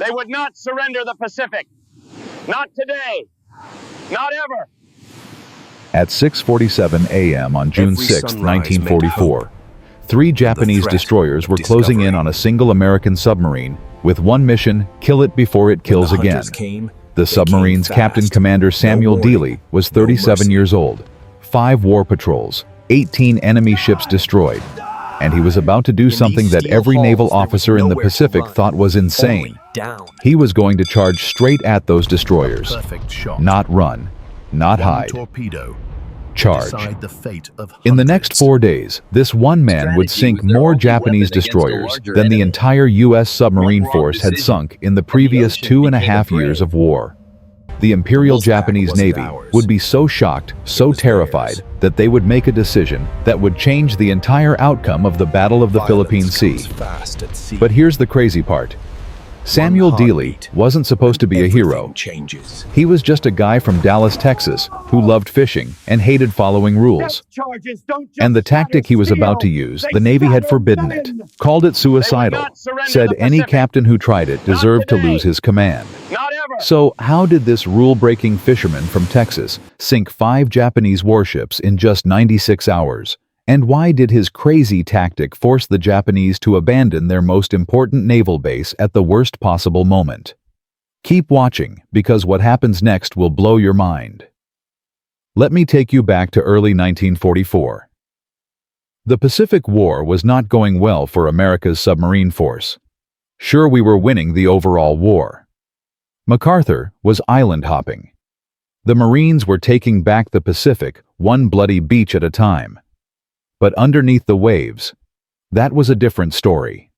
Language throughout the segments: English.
They would not surrender the Pacific. Not today. Not ever. At 6:47 a.m. on June 6, 1944, 3 Japanese destroyers were closing in on a single American submarine with one mission: kill it before it kills again. The submarine's captain, Commander Samuel Dealey, was 37 years old. 5 war patrols, 18 enemy ships destroyed, and he was about to do something that every naval officer in the Pacific thought was insane. He was going to charge straight at those destroyers. Not run, not hide. Charge. In the next 4 days, this one man would sink more Japanese destroyers than the entire U.S. submarine force had sunk in the previous 2.5 years of war. The Imperial Japanese Navy would be so shocked, so terrified, that they would make a decision that would change the entire outcome of the Battle of the Philippine Sea. But here's the crazy part. Samuel Dealey wasn't supposed to be a hero. He was just a guy from Dallas, Texas, who loved fishing and hated following rules. And the tactic he was about to use, the Navy had forbidden it, called it suicidal, said any captain who tried it deserved to lose his command. So how did this rule-breaking fisherman from Texas sink 5 Japanese warships in just 96 hours? And why did his crazy tactic force the Japanese to abandon their most important naval base at the worst possible moment? Keep watching, because what happens next will blow your mind. Let me take you back to early 1944. The Pacific War was not going well for America's submarine force. Sure, we were winning the overall war. MacArthur was island hopping. The Marines were taking back the Pacific, one bloody beach at a time. But underneath the waves, that was a different story.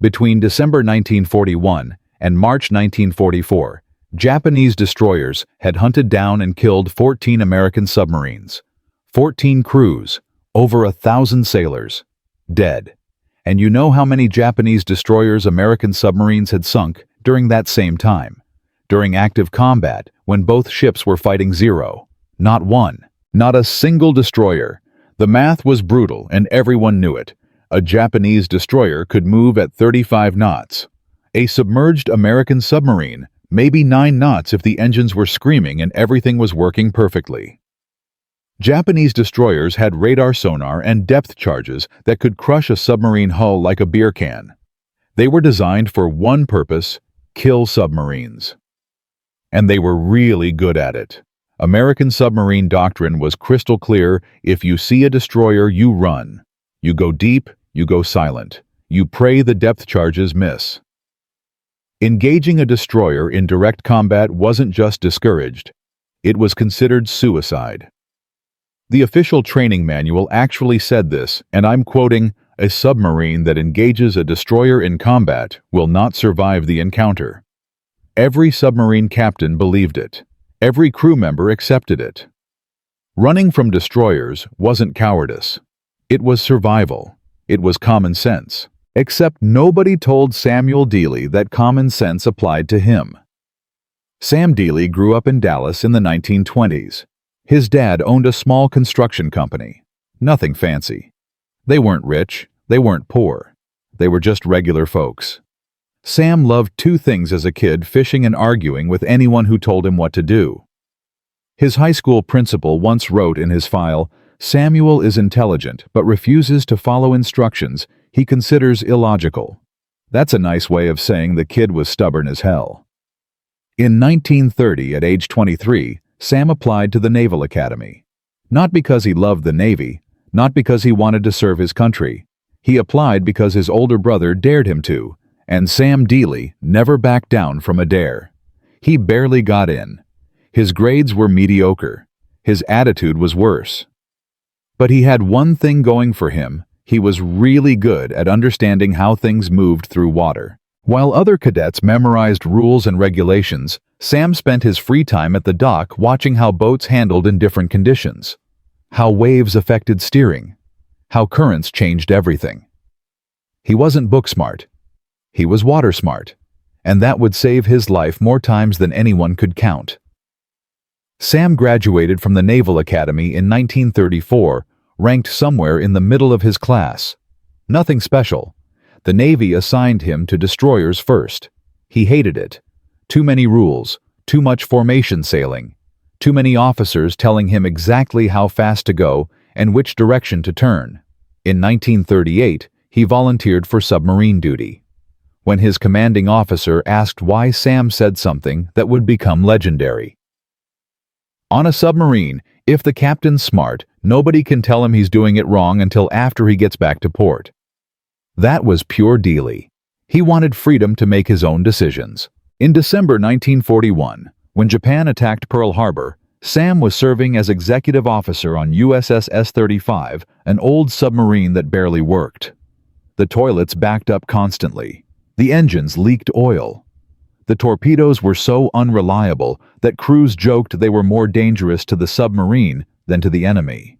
Between December 1941 and March 1944, Japanese destroyers had hunted down and killed 14 American submarines, 14 crews, over 1,000 sailors, dead. And you know how many Japanese destroyers American submarines had sunk during that same time, during active combat when both ships were fighting zero? Not one, not a single destroyer. The math was brutal and everyone knew it. A Japanese destroyer could move at 35 knots. A submerged American submarine, maybe 9 knots if the engines were screaming and everything was working perfectly. Japanese destroyers had radar sonar and depth charges that could crush a submarine hull like a beer can. They were designed for one purpose: kill submarines. And they were really good at it. American submarine doctrine was crystal clear: if you see a destroyer, you run. You go deep, you go silent. You pray the depth charges miss. Engaging a destroyer in direct combat wasn't just discouraged, it was considered suicide. The official training manual actually said this, and I'm quoting, "A submarine that engages a destroyer in combat will not survive the encounter." Every submarine captain believed it. Every crew member accepted it. Running from destroyers wasn't cowardice. It was survival. It was common sense. Except nobody told Samuel Dealey that common sense applied to him. Sam Dealey grew up in Dallas in the 1920s. His dad owned a small construction company. Nothing fancy. They weren't rich. They weren't poor. They were just regular folks. Sam loved 2 things as a kid: fishing and arguing with anyone who told him what to do. His high school principal once wrote in his file, "Samuel is intelligent but refuses to follow instructions he considers illogical." That's a nice way of saying the kid was stubborn as hell. In 1930, at age 23, Sam applied to the Naval Academy. Not because he loved the Navy, not because he wanted to serve his country. He applied because his older brother dared him to, and Sam Dealey never backed down from a dare. He barely got in. His grades were mediocre. His attitude was worse. But he had one thing going for him: he was really good at understanding how things moved through water. While other cadets memorized rules and regulations, Sam spent his free time at the dock watching how boats handled in different conditions, how waves affected steering, how currents changed everything. He wasn't book smart. He was water smart, and that would save his life more times than anyone could count. Sam graduated from the Naval Academy in 1934, ranked somewhere in the middle of his class. Nothing special. The Navy assigned him to destroyers first. He hated it. Too many rules, too much formation sailing, too many officers telling him exactly how fast to go and which direction to turn. In 1938, he volunteered for submarine duty. When his commanding officer asked why, Sam said something that would become legendary. On a submarine, if the captain's smart, nobody can tell him he's doing it wrong until after he gets back to port. That was pure Dealey. He wanted freedom to make his own decisions. In December 1941, when Japan attacked Pearl Harbor, Sam was serving as executive officer on USS S-35, an old submarine that barely worked. The toilets backed up constantly. The engines leaked oil. The torpedoes were so unreliable that crews joked they were more dangerous to the submarine than to the enemy.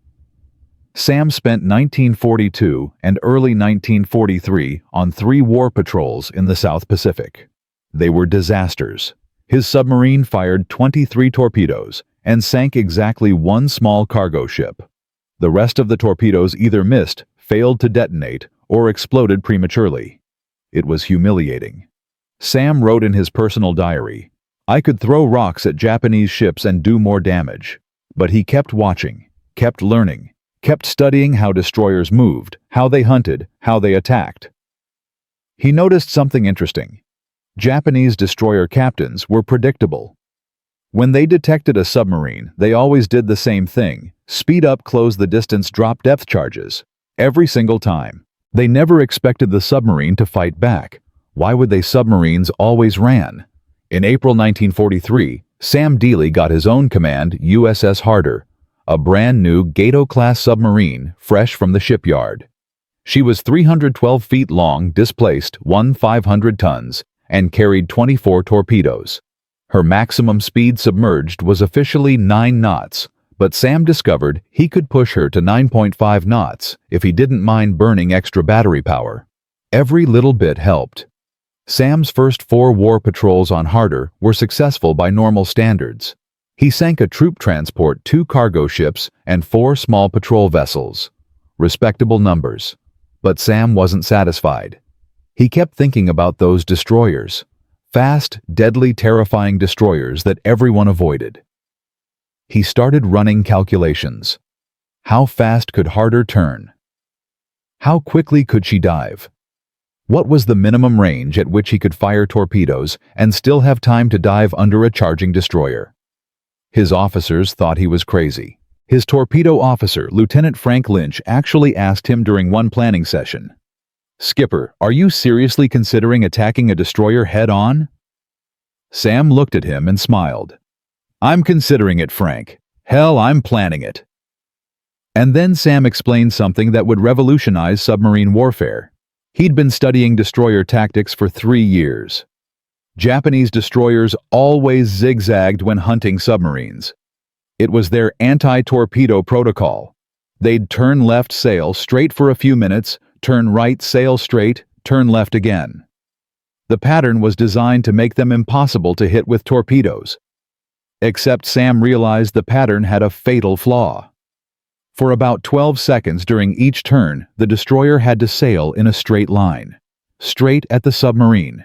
Sam spent 1942 and early 1943 on 3 war patrols in the South Pacific. They were disasters. His submarine fired 23 torpedoes and sank exactly 1 small cargo ship. The rest of the torpedoes either missed, failed to detonate, or exploded prematurely. It was humiliating. Sam wrote in his personal diary, "I could throw rocks at Japanese ships and do more damage." But he kept watching, kept learning, kept studying how destroyers moved, how they hunted, how they attacked. He noticed something interesting. Japanese destroyer captains were predictable. When they detected a submarine, they always did the same thing: speed up, close the distance, drop depth charges. Every single time. They never expected the submarine to fight back. Why would they? Submarines always ran. In April 1943, Sam Dealey got his own command USS Harder, a brand new Gato-class submarine fresh from the shipyard. She was 312 feet long, displaced 500 tons, and carried 24 torpedoes. Her maximum speed submerged was officially 9 knots, but Sam discovered he could push her to 9.5 knots if he didn't mind burning extra battery power. Every little bit helped. Sam's first 4 war patrols on Harder were successful by normal standards. He sank a troop transport, 2 cargo ships, and 4 small patrol vessels. Respectable numbers. But Sam wasn't satisfied. He kept thinking about those destroyers. Fast, deadly, terrifying destroyers that everyone avoided. He started running calculations. How fast could Harder turn? How quickly could she dive? What was the minimum range at which he could fire torpedoes and still have time to dive under a charging destroyer? His officers thought he was crazy. His torpedo officer, Lieutenant Frank Lynch, actually asked him during one planning session, "Skipper, are you seriously considering attacking a destroyer head-on?" Sam looked at him and smiled. "I'm considering it, Frank. Hell, I'm planning it." And then Sam explained something that would revolutionize submarine warfare. He'd been studying destroyer tactics for 3 years. Japanese destroyers always zigzagged when hunting submarines. It was their anti-torpedo protocol. They'd turn left, sail straight for a few minutes, turn right, sail straight, turn left again. The pattern was designed to make them impossible to hit with torpedoes. Except Sam realized the pattern had a fatal flaw. For about 12 seconds during each turn, the destroyer had to sail in a straight line, straight at the submarine.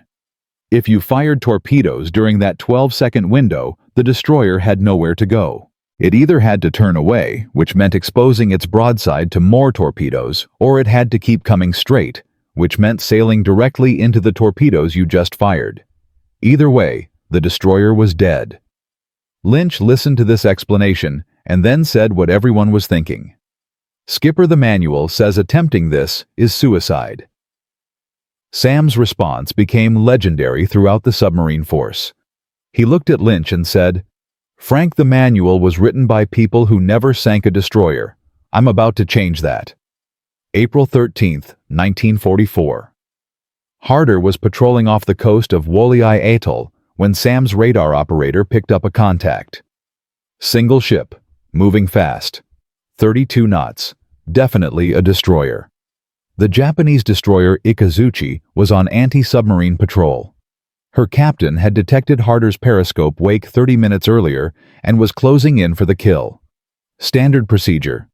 If you fired torpedoes during that 12-second window, the destroyer had nowhere to go. It either had to turn away, which meant exposing its broadside to more torpedoes, or it had to keep coming straight, which meant sailing directly into the torpedoes you just fired. Either way, the destroyer was dead. Lynch listened to this explanation and then said what everyone was thinking. "Skipper, the manual says attempting this is suicide." Sam's response became legendary throughout the submarine force. He looked at Lynch and said, "Frank, the manual was written by people who never sank a destroyer. I'm about to change that." April 13, 1944. Harder was patrolling off the coast of Wolai Atoll when Sam's radar operator picked up a contact. Single ship, moving fast. 32 knots. Definitely a destroyer. The Japanese destroyer Ikazuchi was on anti-submarine patrol. Her captain had detected Harder's periscope wake 30 minutes earlier and was closing in for the kill. Standard procedure.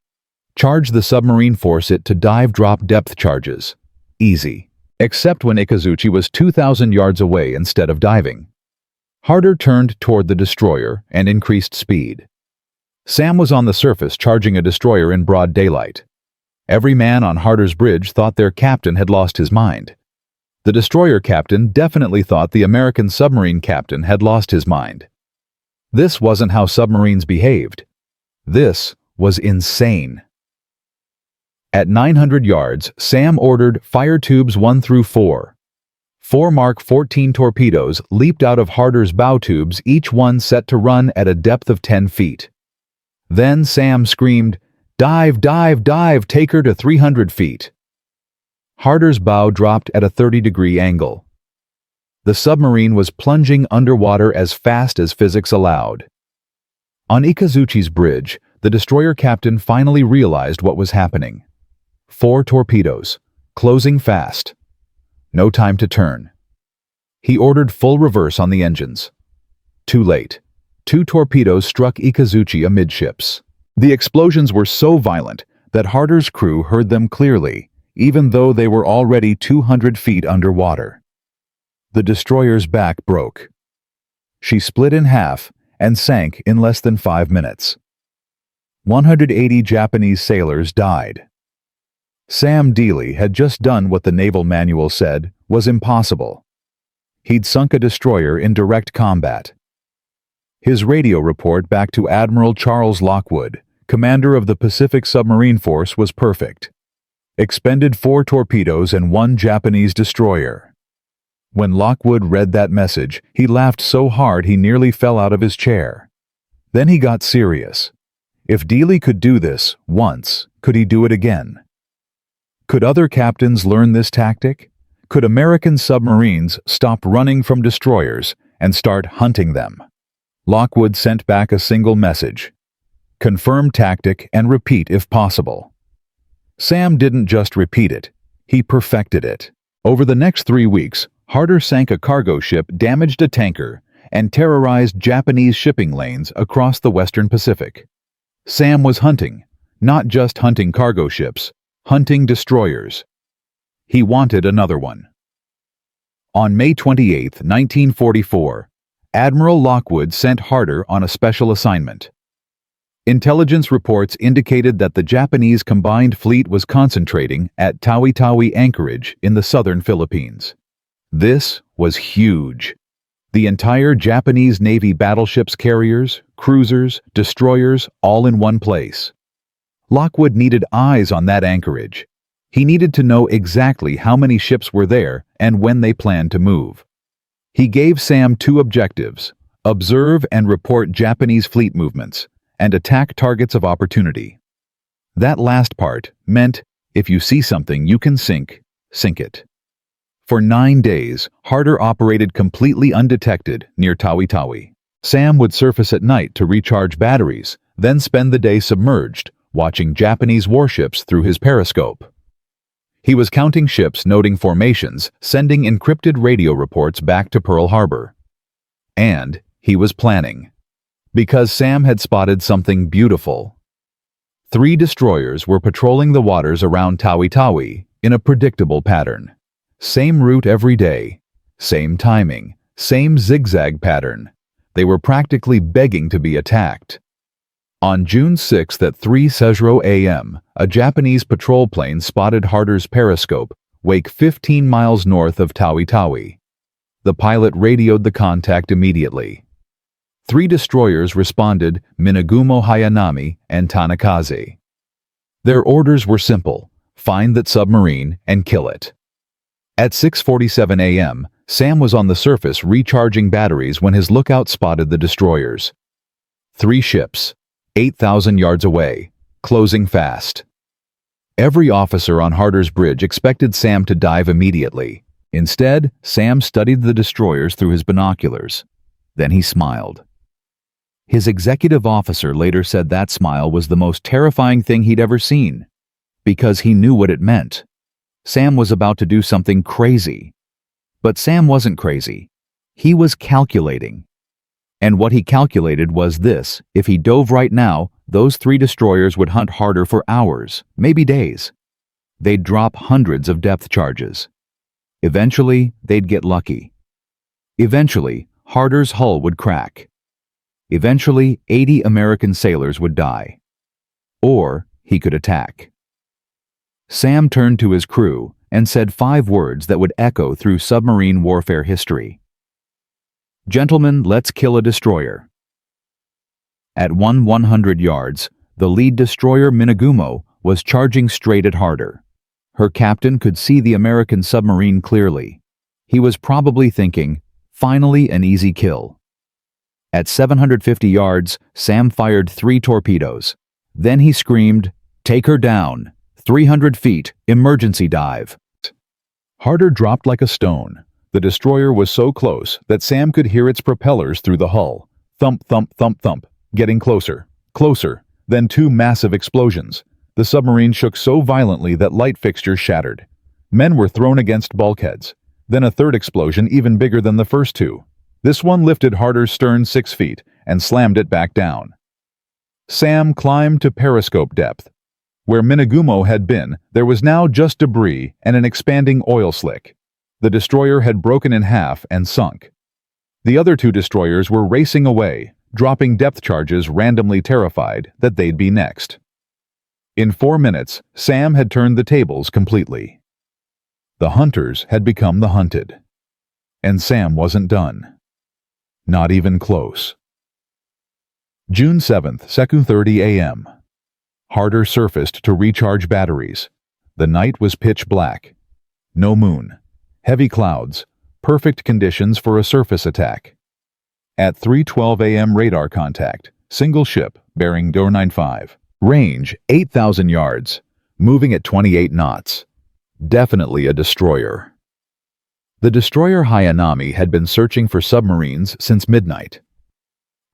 Charge the submarine, force it to dive, drop depth charges. Easy. except when Ikazuchi was 2,000 yards away instead of diving. Harder turned toward the destroyer and increased speed. Sam was on the surface charging a destroyer in broad daylight. Every man on Harder's bridge thought their captain had lost his mind. The destroyer captain definitely thought the American submarine captain had lost his mind. This wasn't how submarines behaved. This was insane. At 900 yards, Sam ordered fire tubes 1 through 4. 4 Mark 14 torpedoes leaped out of Harder's bow tubes, each one set to run at a depth of 10 feet. Then Sam screamed, "Dive, dive, dive, take her to 300 feet." Harder's bow dropped at a 30-degree angle. The submarine was plunging underwater as fast as physics allowed. On Ikazuchi's bridge, the destroyer captain finally realized what was happening. 4 torpedoes, closing fast. No time to turn. He ordered full reverse on the engines. Too late. 2 torpedoes struck Ikazuchi amidships. The explosions were so violent that Harder's crew heard them clearly, even though they were already 200 feet underwater. The destroyer's back broke. She split in half and sank in less than 5 minutes. 180 Japanese sailors died. Sam Dealey had just done what the naval manual said was impossible. He'd sunk a destroyer in direct combat. His radio report back to Admiral Charles Lockwood, commander of the Pacific Submarine Force, was perfect. Expended 4 torpedoes and 1 Japanese destroyer. When Lockwood read that message, he laughed so hard he nearly fell out of his chair. Then he got serious. If Dealey could do this once, could he do it again? Could other captains learn this tactic? Could American submarines stop running from destroyers and start hunting them? Lockwood sent back a single message: confirm tactic and repeat if possible. Sam didn't just repeat it, he perfected it. Over the next 3 weeks, Harder sank a cargo ship, damaged a tanker, and terrorized Japanese shipping lanes across the Western Pacific. Sam was hunting, not just hunting cargo ships, hunting destroyers. He wanted another one. On May 28, 1944, Admiral Lockwood sent Harder on a special assignment. Intelligence reports indicated that the Japanese combined fleet was concentrating at Tawi-Tawi anchorage in the southern Philippines. This was huge. The entire Japanese Navy battleships, carriers, cruisers, destroyers, all in one place. Lockwood needed eyes on that anchorage. He needed to know exactly how many ships were there and when they planned to move. He gave Sam 2 objectives: observe and report Japanese fleet movements, and attack targets of opportunity. That last part meant, if you see something you can sink it. For 9 days, Harder operated completely undetected near Tawi-Tawi. Sam would surface at night to recharge batteries, then spend the day submerged, watching Japanese warships through his periscope. He was counting ships, noting formations, sending encrypted radio reports back to Pearl Harbor. And he was planning. Because Sam had spotted something beautiful. 3 destroyers were patrolling the waters around Tawi-Tawi in a predictable pattern. Same route every day, same timing, same zigzag pattern. They were practically begging to be attacked. On June 6 at 3:00 a.m., a Japanese patrol plane spotted Harder's periscope, wake 15 miles north of Tawi-Tawi. The pilot radioed the contact immediately. 3 destroyers responded, Minagumo Hayanami and Tanakaze. Their orders were simple: find that submarine and kill it. At 6:47 a.m., Sam was on the surface recharging batteries when his lookout spotted the destroyers. 3 ships, 8,000 yards away, closing fast. Every officer on Harder's bridge expected Sam to dive immediately. Instead, Sam studied the destroyers through his binoculars. Then he smiled. His executive officer later said that smile was the most terrifying thing he'd ever seen, because he knew what it meant. Sam was about to do something crazy. But Sam wasn't crazy. He was calculating. And what he calculated was this: if he dove right now, those 3 destroyers would hunt Harder for hours, maybe days. They'd drop hundreds of depth charges. Eventually, they'd get lucky. Eventually, Harder's hull would crack. Eventually, 80 American sailors would die. Or he could attack. Sam turned to his crew and said 5 words that would echo through submarine warfare history. "Gentlemen, let's kill a destroyer." At 100 yards, the lead destroyer Minagumo was charging straight at Harder. Her captain could see the American submarine clearly. He was probably thinking, "Finally an easy kill." At 750 yards, Sam fired 3 torpedoes. Then he screamed, "Take her down! 300 feet, emergency dive!" Harder dropped like a stone. The destroyer was so close that Sam could hear its propellers through the hull. Thump, thump, thump, thump. Getting closer. Closer. Then 2 massive explosions. The submarine shook so violently that light fixtures shattered. Men were thrown against bulkheads. Then a 3rd explosion even bigger than the first 2. This one lifted Harder's stern 6 feet and slammed it back down. Sam climbed to periscope depth. Where Minagumo had been, there was now just debris and an expanding oil slick. The destroyer had broken in half and sunk. The other 2 destroyers were racing away, dropping depth charges randomly terrified that they'd be next. In 4 minutes, Sam had turned the tables completely. The hunters had become the hunted. And Sam wasn't done. Not even close. June 7th, 2:30 a.m. Harder surfaced to recharge batteries. The night was pitch black. No moon. Heavy clouds. Perfect conditions for a surface attack. At 3:12 a.m. radar contact. Single ship, bearing 095. Range, 8,000 yards. Moving at 28 knots. Definitely a destroyer. The destroyer Hayanami had been searching for submarines since midnight.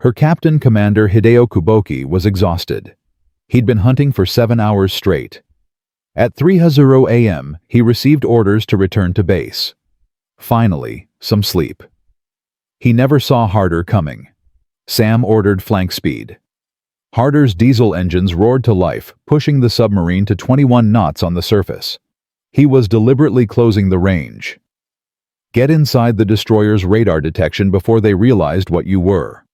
Her captain, Commander Hideo Kuboki, was exhausted. He'd been hunting for 7 hours straight. At 3:00 a.m., he received orders to return to base. Finally, some sleep. He never saw Harder coming. Sam ordered flank speed. Harder's diesel engines roared to life, pushing the submarine to 21 knots on the surface. He was deliberately closing the range. Get inside the destroyer's radar detection before they realized what you were.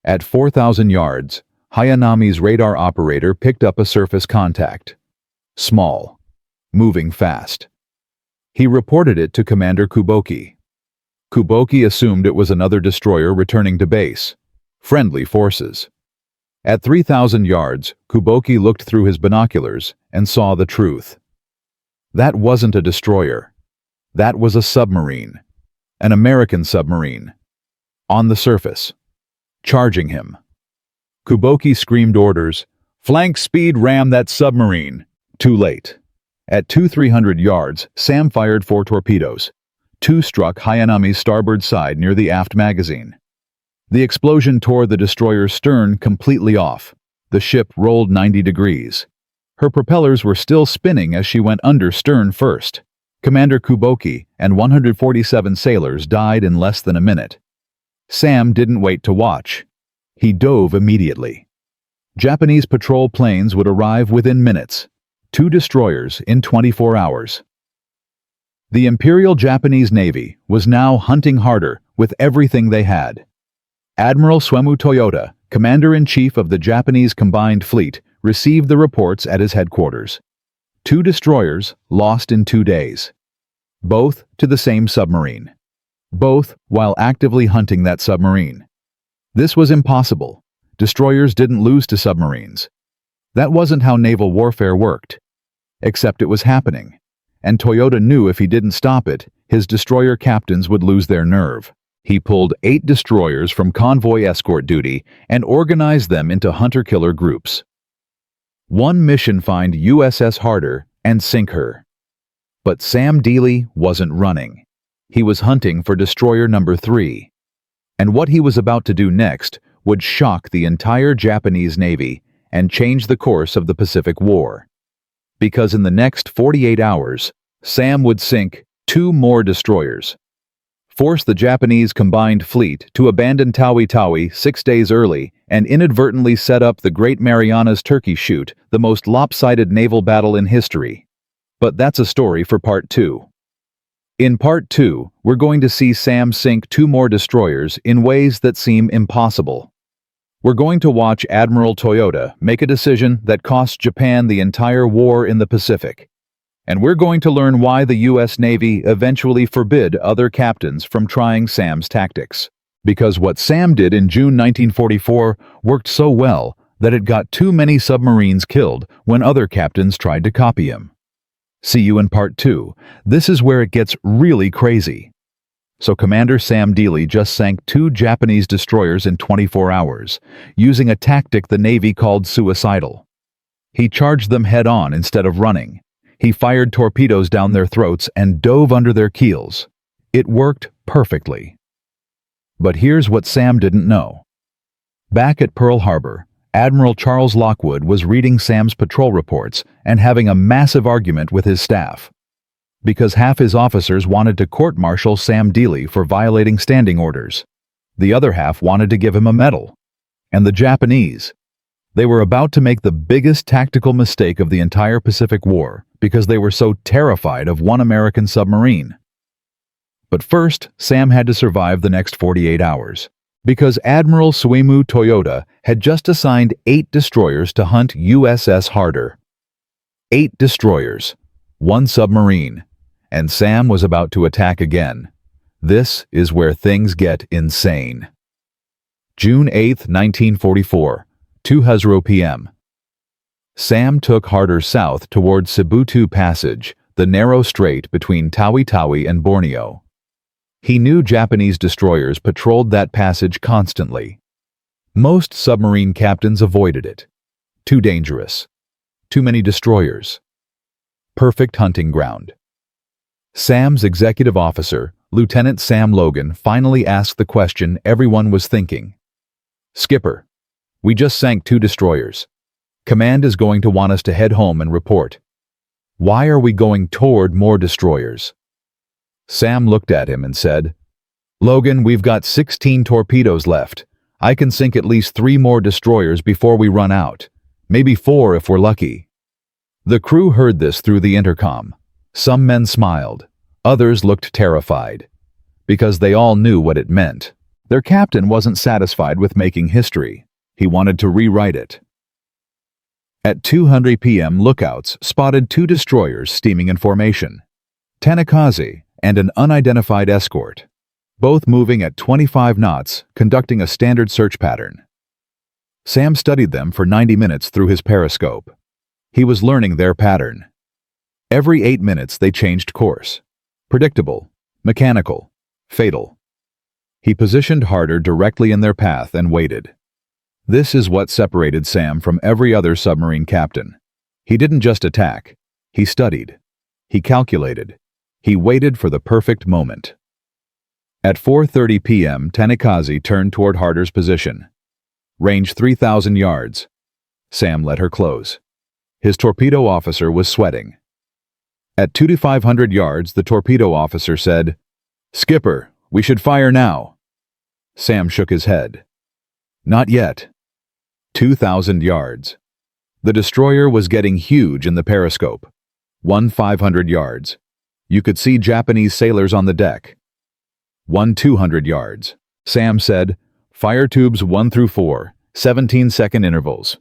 At 4,000 yards, Hayanami's radar operator picked up a surface contact. Small. Moving fast. He reported it to Commander Kuboki. Kuboki assumed it was another destroyer returning to base. Friendly forces. At 3,000 yards, Kuboki looked through his binoculars and saw the truth. That wasn't a destroyer. That was a submarine. An American submarine. On the surface. Charging him. Kuboki screamed orders, "Flank speed, ram that submarine." Too late. At 300 yards, Sam fired 4 torpedoes. 2 struck Hayanami's starboard side near the aft magazine. The explosion tore the destroyer's stern completely off. The ship rolled 90 degrees. Her propellers were still spinning as she went under stern first. Commander Kuboki and 147 sailors died in less than a minute. Sam didn't wait to watch. He dove immediately. Japanese patrol planes would arrive within minutes. 2 destroyers in 24 hours. The Imperial Japanese Navy was now hunting Harder with everything they had. Admiral Suemu Toyota, Commander-in-Chief of the Japanese Combined Fleet, received the reports at his headquarters. 2 destroyers lost in 2 days. Both to the same submarine. Both while actively hunting that submarine. This was impossible. Destroyers didn't lose to submarines. That wasn't how naval warfare worked. Except it was happening. And Toyota knew if he didn't stop it, his destroyer captains would lose their nerve. He pulled 8 destroyers from convoy escort duty and organized them into hunter-killer groups. One mission: find USS Harder and sink her. But Sam Dealey wasn't running. He was hunting for destroyer number 3. And what he was about to do next would shock the entire Japanese Navy and change the course of the Pacific War. Because in the next 48 hours, Sam would sink 2 more destroyers. Force the Japanese Combined Fleet to abandon Tawi-Tawi 6 days early and inadvertently set up the Great Marianas Turkey Shoot, the most lopsided naval battle in history. But that's a story for part 2. In Part 2, we're going to see Sam sink 2 more destroyers in ways that seem impossible. We're going to watch Admiral Toyota make a decision that cost Japan the entire war in the Pacific. And we're going to learn why the U.S. Navy eventually forbid other captains from trying Sam's tactics. Because what Sam did in June 1944 worked so well that it got too many submarines killed when other captains tried to copy him. See you in Part 2. This is where it gets really crazy. So Commander Sam Dealey just sank 2 Japanese destroyers in 24 hours, using a tactic the Navy called suicidal. He charged them head-on instead of running. He fired torpedoes down their throats and dove under their keels. It worked perfectly. But here's what Sam didn't know. Back at Pearl Harbor, Admiral Charles Lockwood was reading Sam's patrol reports and having a massive argument with his staff. Because half his officers wanted to court-martial Sam Dealey for violating standing orders. The other half wanted to give him a medal. And the Japanese, they were about to make the biggest tactical mistake of the entire Pacific War because they were so terrified of one American submarine. But first, Sam had to survive the next 48 hours. Because Admiral Suemu Toyota had just assigned 8 destroyers to hunt USS Harder. 8 destroyers, 1 submarine, and Sam was about to attack again. This is where things get insane. June 8, 1944, 2:00 p.m. Sam took Harder south toward Sibutu Passage, the narrow strait between Tawi-Tawi and Borneo. He knew Japanese destroyers patrolled that passage constantly. Most submarine captains avoided it. Too dangerous. Too many destroyers. Perfect hunting ground. Sam's executive officer, Lieutenant Sam Logan, finally asked the question everyone was thinking. "Skipper, we just sank 2 destroyers. Command is going to want us to head home and report. Why are we going toward more destroyers?" Sam looked at him and said, "Logan, we've got 16 torpedoes left. I can sink at least 3 more destroyers before we run out. Maybe 4 if we're lucky." The crew heard this through the intercom. Some men smiled. Others looked terrified. Because they all knew what it meant. Their captain wasn't satisfied with making history. He wanted to rewrite it. At 2:00 p.m., lookouts spotted 2 destroyers steaming in formation. Tanakaze and an unidentified escort, both moving at 25 knots, conducting a standard search pattern. Sam studied them for 90 minutes through his periscope. He was learning their pattern. Every 8 minutes they changed course. Predictable, mechanical, fatal. He positioned Harder directly in their path and waited. This is what separated Sam from every other submarine captain. He didn't just attack. He studied. He calculated. He waited for the perfect moment. At 4:30 p.m., Tanakaze turned toward Harder's position. Range 3,000 yards. Sam let her close. His torpedo officer was sweating. At 2,500 yards, the torpedo officer said, "Skipper, we should fire now." Sam shook his head. "Not yet." 2,000 yards. The destroyer was getting huge in the periscope. 1,500 yards. You could see Japanese sailors on the deck. 200 yards. Sam said, "Fire tubes 1 through 4, 17-second intervals."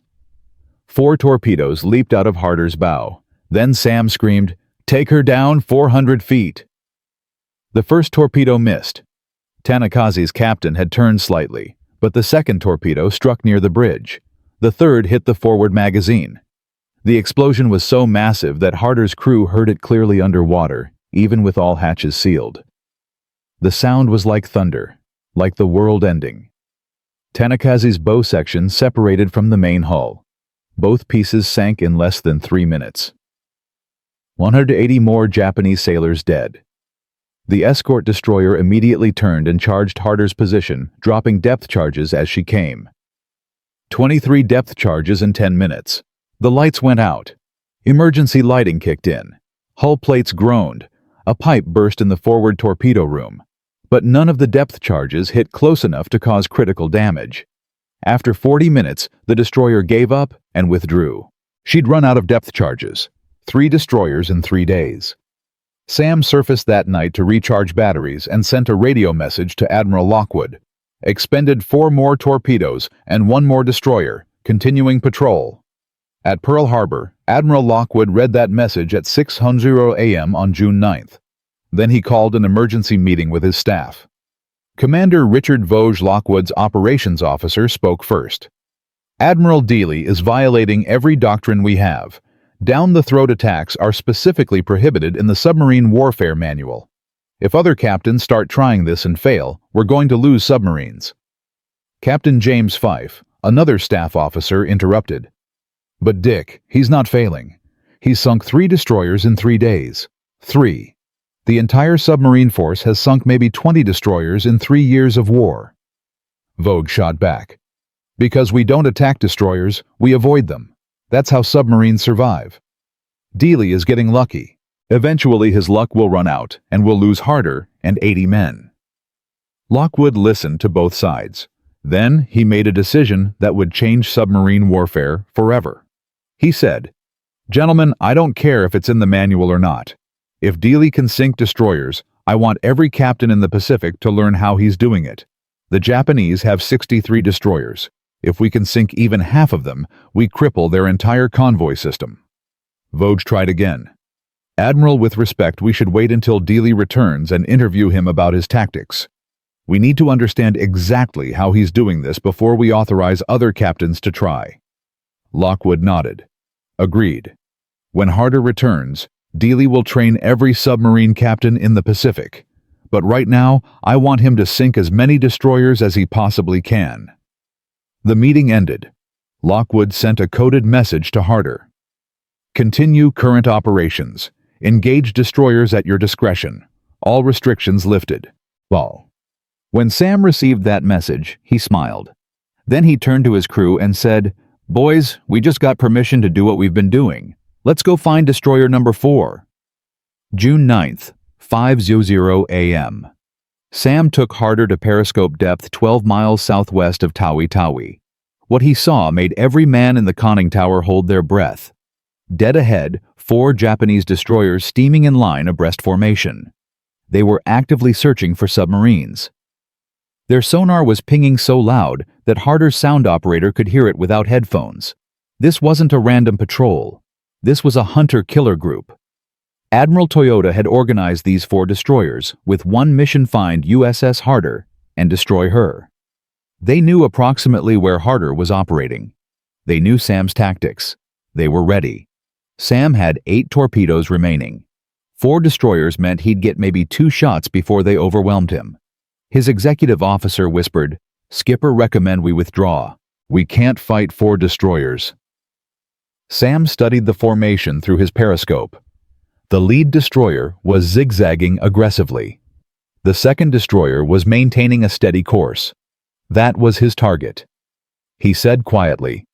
4 torpedoes leaped out of Harder's bow. Then Sam screamed, "Take her down 400 feet." The first torpedo missed. Tanakaze's captain had turned slightly, but the second torpedo struck near the bridge. The third hit the forward magazine. The explosion was so massive that Harder's crew heard it clearly underwater, even with all hatches sealed. The sound was like thunder, like the world ending. Tanakaze's bow section separated from the main hull. Both pieces sank in less than 3 minutes. 180 more Japanese sailors dead. The escort destroyer immediately turned and charged Harder's position, dropping depth charges as she came. 23 depth charges in 10 minutes. The lights went out. Emergency lighting kicked in. Hull plates groaned. A pipe burst in the forward torpedo room. But none of the depth charges hit close enough to cause critical damage. After 40 minutes, the destroyer gave up and withdrew. She'd run out of depth charges. 3 destroyers in 3 days. Sam surfaced that night to recharge batteries and sent a radio message to Admiral Lockwood. Expended 4 more torpedoes and 1 more destroyer, continuing patrol. At Pearl Harbor, Admiral Lockwood read that message at 6:00 a.m. on June 9th. Then he called an emergency meeting with his staff. Commander Richard Vosges, Lockwood's operations officer, spoke first. Admiral Dealey is violating every doctrine we have. Down-the-throat attacks are specifically prohibited in the Submarine Warfare Manual. If other captains start trying this and fail, we're going to lose submarines. Captain James Fife, another staff officer, interrupted. But Dick, he's not failing. He's sunk 3 destroyers in 3 days. 3. The entire submarine force has sunk maybe 20 destroyers in 3 years of war. Vosges shot back. Because we don't attack destroyers, we avoid them. That's how submarines survive. Dealey is getting lucky. Eventually his luck will run out, and we'll lose Harder and 80 men. Lockwood listened to both sides. Then he made a decision that would change submarine warfare forever. He said, "Gentlemen, I don't care if it's in the manual or not. If Dealey can sink destroyers, I want every captain in the Pacific to learn how he's doing it. The Japanese have 63 destroyers. If we can sink even half of them, we cripple their entire convoy system." Vosges tried again. "Admiral, with respect, we should wait until Dealey returns and interview him about his tactics. We need to understand exactly how he's doing this before we authorize other captains to try." Lockwood nodded. "Agreed. When Harder returns, Dealey will train every submarine captain in the Pacific. But right now, I want him to sink as many destroyers as he possibly can." The meeting ended. Lockwood sent a coded message to Harder. "Continue current operations. Engage destroyers at your discretion. All restrictions lifted. Ball." When Sam received that message, he smiled. Then he turned to his crew and said, "Boys, we just got permission to do what we've been doing. Let's go find destroyer number 4. June 9th, 5:00 a.m. Sam took Harder to periscope depth 12 miles southwest of Tawi-Tawi. What he saw made every man in the conning tower hold their breath. Dead ahead, 4 Japanese destroyers steaming in line abreast formation. They were actively searching for submarines. Their sonar was pinging so loud that Harder's sound operator could hear it without headphones. This wasn't a random patrol. This was a hunter-killer group. Admiral Toyota had organized these 4 destroyers with one mission: find USS Harder and destroy her. They knew approximately where Harder was operating. They knew Sam's tactics. They were ready. Sam had 8 torpedoes remaining. 4 destroyers meant he'd get maybe 2 shots before they overwhelmed him. His executive officer whispered, "Skipper, recommend we withdraw. We can't fight 4 destroyers." Sam studied the formation through his periscope. The lead destroyer was zigzagging aggressively. The second destroyer was maintaining a steady course. That was his target. He said quietly,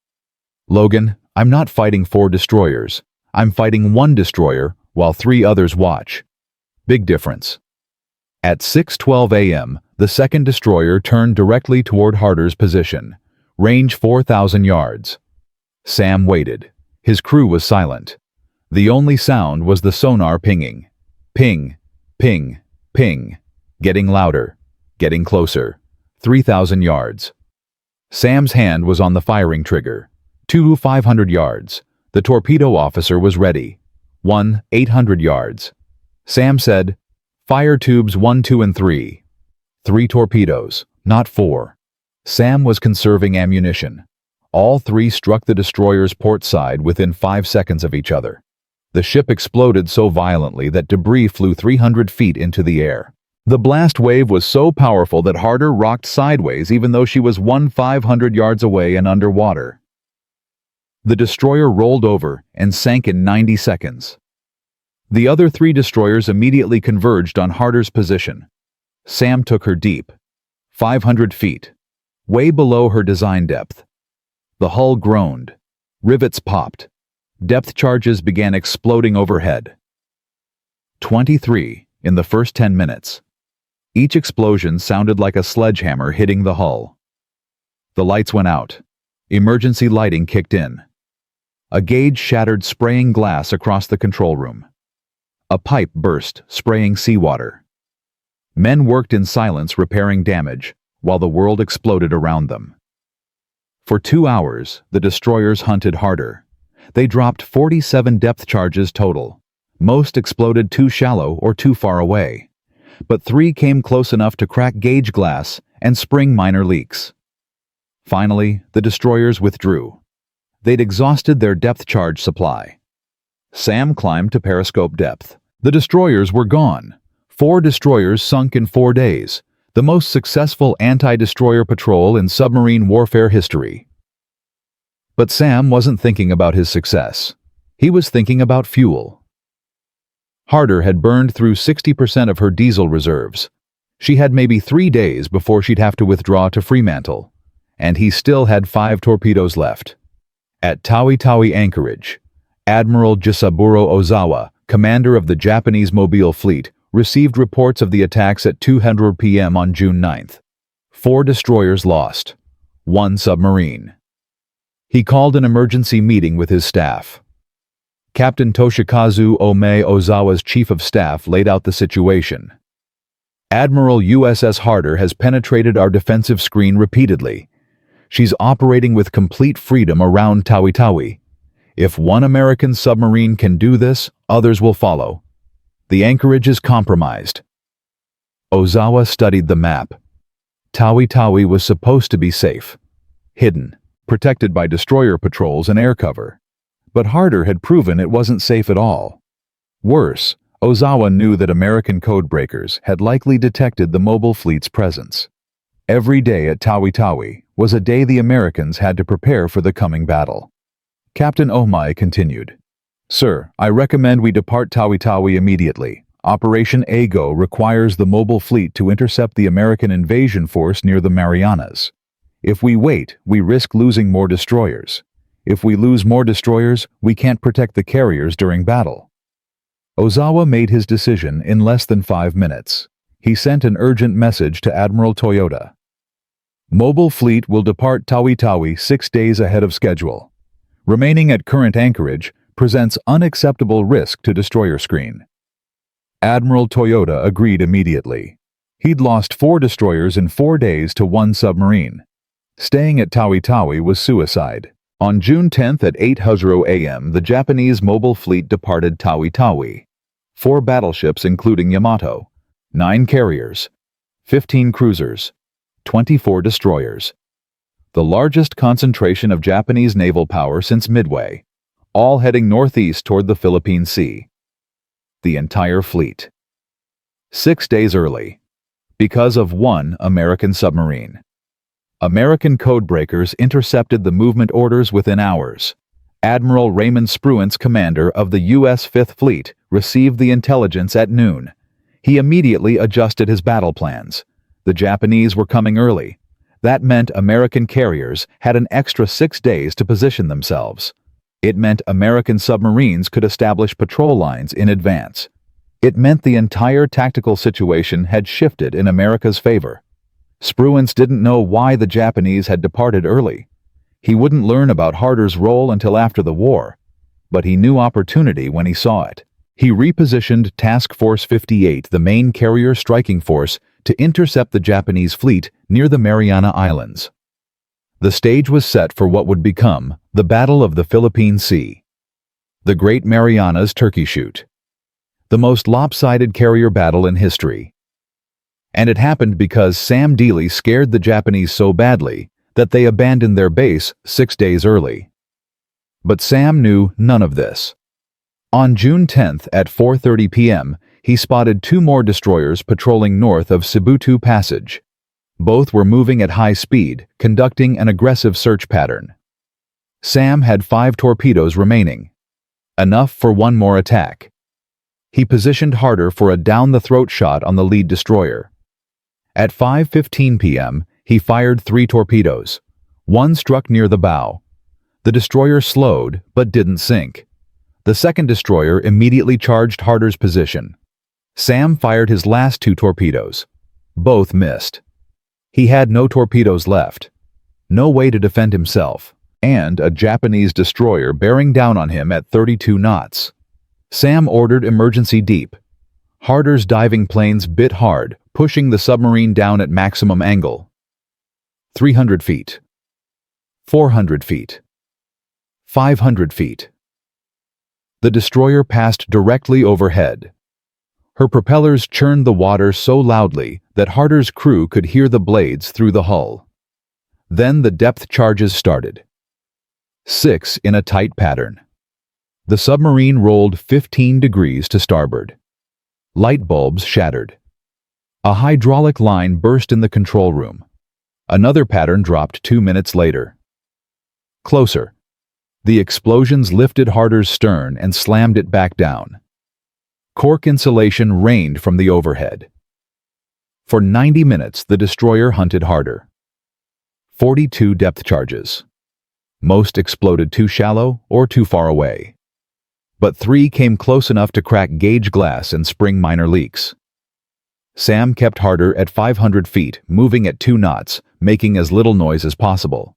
"Logan, I'm not fighting 4 destroyers. I'm fighting 1 destroyer while 3 others watch. Big difference." At 6:12 a.m., the second destroyer turned directly toward Harder's position, range 4,000 yards. Sam waited. His crew was silent. The only sound was the sonar pinging. Ping, ping, ping. Getting louder, getting closer. 3,000 yards. Sam's hand was on the firing trigger. 2 500 yards. The torpedo officer was ready. 1 800 yards. Sam said, "Fire tubes 1, 2, and 3. 3 torpedoes, not 4. Sam was conserving ammunition. All 3 struck the destroyer's port side within 5 seconds of each other. The ship exploded so violently that debris flew 300 feet into the air. The blast wave was so powerful that Harder rocked sideways even though she was 500 yards away and underwater. The destroyer rolled over and sank in 90 seconds. The other 3 destroyers immediately converged on Harder's position. Sam took her deep, 500 feet, way below her design depth. The hull groaned. Rivets popped. Depth charges began exploding overhead. 23 in the first 10 minutes. Each explosion sounded like a sledgehammer hitting the hull. The lights went out. Emergency lighting kicked in. A gauge shattered spraying glass across the control room. A pipe burst, spraying seawater. Men worked in silence repairing damage, while the world exploded around them. For 2 hours, the destroyers hunted harder. They dropped 47 depth charges total. Most exploded too shallow or too far away. But 3 came close enough to crack gauge glass and spring minor leaks. Finally, the destroyers withdrew. They'd exhausted their depth charge supply. Sam climbed to periscope depth. The destroyers were gone. 4 destroyers sunk in 4 days, the most successful anti-destroyer patrol in submarine warfare history. But Sam wasn't thinking about his success. He was thinking about fuel. Harder had burned through 60% of her diesel reserves. She had maybe 3 days before she'd have to withdraw to Fremantle, and he still had 5 torpedoes left. At Tawi-Tawi anchorage, Admiral Jisaburo Ozawa, commander of the Japanese Mobile Fleet, received reports of the attacks at 2:00 p.m. on June 9th. 4 destroyers lost, 1 submarine. He called an emergency meeting with his staff. Captain Toshikazu Ome Ozawa's chief of staff laid out the situation. Admiral USS Harder has penetrated our defensive screen repeatedly. She's operating with complete freedom around Tawi-Tawi. If one American submarine can do this, others will follow. The anchorage is compromised. Ozawa studied the map. Tawi-Tawi was supposed to be safe, hidden, protected by destroyer patrols and air cover. But Harder had proven it wasn't safe at all. Worse, Ozawa knew that American codebreakers had likely detected the mobile fleet's presence. Every day at Tawi-Tawi was a day the Americans had to prepare for the coming battle. Captain Omai continued, "Sir, I recommend we depart Tawi-Tawi immediately. Operation AGO requires the mobile fleet to intercept the American invasion force near the Marianas. If we wait, we risk losing more destroyers. If we lose more destroyers, we can't protect the carriers during battle." Ozawa made his decision in less than 5 minutes. He sent an urgent message to Admiral Toyota. "Mobile fleet will depart Tawi-Tawi 6 days ahead of schedule. Remaining at current anchorage presents unacceptable risk to destroyer screen." Admiral Toyota agreed immediately. He'd lost 4 destroyers in 4 days to 1 submarine. Staying at Tawi-Tawi was suicide. On June 10th at 8:00 a.m., the Japanese mobile fleet departed Tawi-Tawi. 4 battleships including Yamato, 9 carriers, 15 cruisers, 24 destroyers. The largest concentration of Japanese naval power since Midway, all heading northeast toward the Philippine Sea. The entire fleet. 6 days early, because of 1 American submarine. American codebreakers intercepted the movement orders within hours. Admiral Raymond Spruance, commander of the U.S. Fifth Fleet, received the intelligence at noon. He immediately adjusted his battle plans. The Japanese were coming early. That meant American carriers had an extra 6 days to position themselves. It meant American submarines could establish patrol lines in advance. It meant the entire tactical situation had shifted in America's favor. Spruance didn't know why the Japanese had departed early. He wouldn't learn about Harder's role until after the war, but he knew opportunity when he saw it. He repositioned Task Force 58, the main carrier striking force, to intercept the Japanese fleet near the Mariana Islands. The stage was set for what would become the Battle of the Philippine Sea, the Great Marianas Turkey Shoot, the most lopsided carrier battle in history. And it happened because Sam Dealey scared the Japanese so badly that they abandoned their base 6 days early. But Sam knew none of this. On June 10th at 4:30 p.m., he spotted 2 more destroyers patrolling north of Sibutu Passage. Both were moving at high speed, conducting an aggressive search pattern. Sam had 5 torpedoes remaining, enough for 1 more attack. He positioned Harder for a down-the-throat shot on the lead destroyer. At 5:15 p.m., he fired 3 torpedoes. 1 struck near the bow. The destroyer slowed, but didn't sink. The second destroyer immediately charged Harder's position. Sam fired his last 2 torpedoes. Both missed. He had no torpedoes left, no way to defend himself, and a Japanese destroyer bearing down on him at 32 knots. Sam ordered emergency deep. Harder's diving planes bit hard, pushing the submarine down at maximum angle. 300 feet. 400 feet. 500 feet. The destroyer passed directly overhead. Her propellers churned the water so loudly that Harder's crew could hear the blades through the hull. Then the depth charges started. 6 in a tight pattern. The submarine rolled 15 degrees to starboard. Light bulbs shattered. A hydraulic line burst in the control room. Another pattern dropped 2 minutes later. Closer. The explosions lifted Harder's stern and slammed it back down. Cork insulation rained from the overhead. For 90 minutes, the destroyer hunted Harder. 42 depth charges. Most exploded too shallow or too far away. But 3 came close enough to crack gauge glass and spring minor leaks. Sam kept Harder at 500 feet, moving at 2 knots, making as little noise as possible.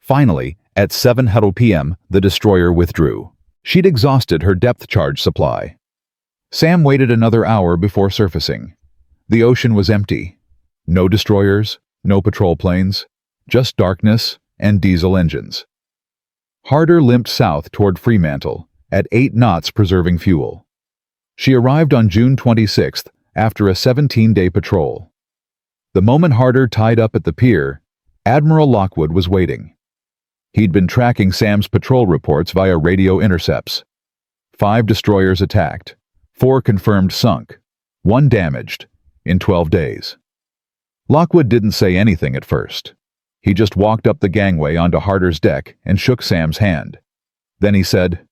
Finally, at 7:00 p.m., the destroyer withdrew. She'd exhausted her depth charge supply. Sam waited another hour before surfacing. The ocean was empty. No destroyers, no patrol planes, just darkness and diesel engines. Harder limped south toward Fremantle, at 8 knots preserving fuel. She arrived on June 26th after a 17-day patrol. The moment Harder tied up at the pier, Admiral Lockwood was waiting. He'd been tracking Sam's patrol reports via radio intercepts. 5 destroyers attacked, 4 confirmed sunk, 1 damaged, in 12 days. Lockwood didn't say anything at first. He just walked up the gangway onto Harder's deck and shook Sam's hand. Then he said,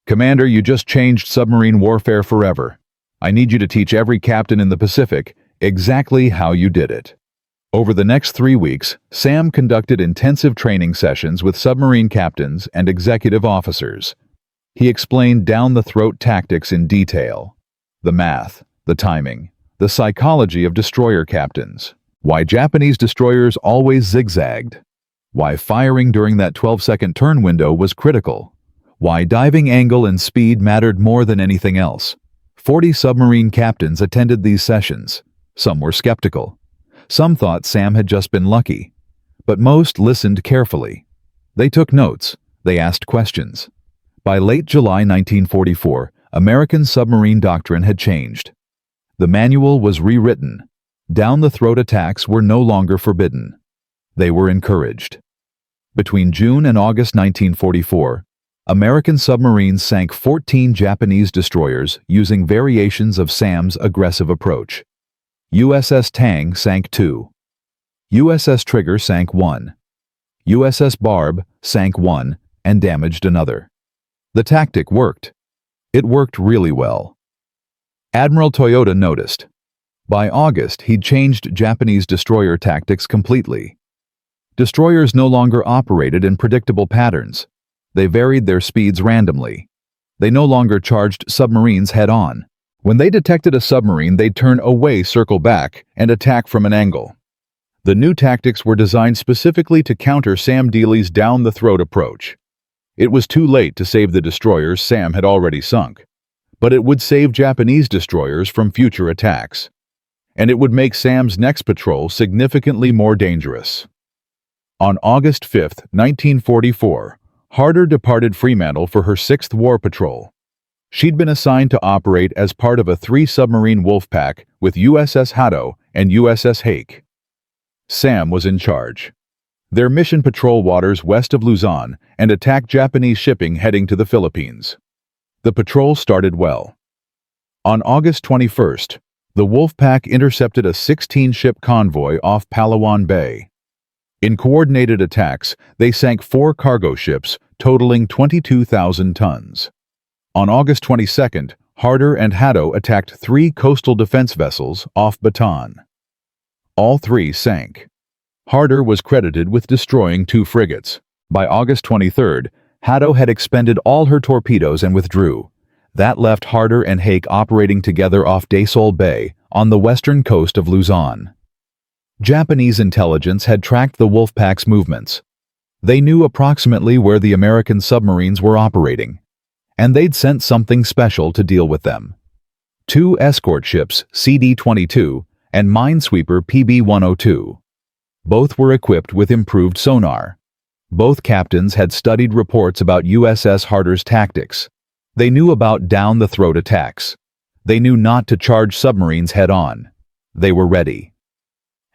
"Commander, you just changed submarine warfare forever. I need you to teach every captain in the Pacific exactly how you did it." Over the next 3 weeks, Sam conducted intensive training sessions with submarine captains and executive officers. He explained down-the-throat tactics in detail. The math, the timing, the psychology of destroyer captains. Why Japanese destroyers always zigzagged. Why firing during that 12-second turn window was critical. Why diving angle and speed mattered more than anything else. 40 submarine captains attended these sessions. Some were skeptical. Some thought Sam had just been lucky. But most listened carefully. They took notes. They asked questions. By late July 1944, American submarine doctrine had changed. The manual was rewritten. Down-the-throat attacks were no longer forbidden. They were encouraged. Between June and August 1944, American submarines sank 14 Japanese destroyers using variations of Sam's aggressive approach. USS Tang sank 2. USS Trigger sank 1. USS Barb sank 1 and damaged another. The tactic worked. It worked really well. Admiral Toyota noticed. By August, he'd changed Japanese destroyer tactics completely. Destroyers no longer operated in predictable patterns. They varied their speeds randomly. They no longer charged submarines head-on. When they detected a submarine, they'd turn away, circle back, and attack from an angle. The new tactics were designed specifically to counter Sam Dealey's down-the-throat approach. It was too late to save the destroyers Sam had already sunk, but it would save Japanese destroyers from future attacks. And it would make Sam's next patrol significantly more dangerous. On August 5, 1944, Harder departed Fremantle for her 6th war patrol. She'd been assigned to operate as part of a 3-submarine wolf pack with USS Harder and USS Hake. Sam was in charge. Their mission patrol waters west of Luzon and attack Japanese shipping heading to the Philippines. The patrol started well. On August 21st, the wolf pack intercepted a 16-ship convoy off Palawan Bay. In coordinated attacks, they sank 4 cargo ships, totaling 22,000 tons. On August 22nd, Harder and Harder attacked 3 coastal defense vessels off Bataan. All 3 sank. Harder was credited with destroying 2 frigates. By August 23rd, Harder had expended all her torpedoes and withdrew. That left Harder and Hake operating together off Daesol Bay on the western coast of Luzon. Japanese intelligence had tracked the Wolfpack's movements. They knew approximately where the American submarines were operating. and they'd sent something special to deal with them. 2 escort ships, CD-22, and minesweeper PB-102. Both were equipped with improved sonar. Both captains had studied reports about USS Harder's tactics. They knew about down-the-throat attacks. They knew not to charge submarines head-on. They were ready.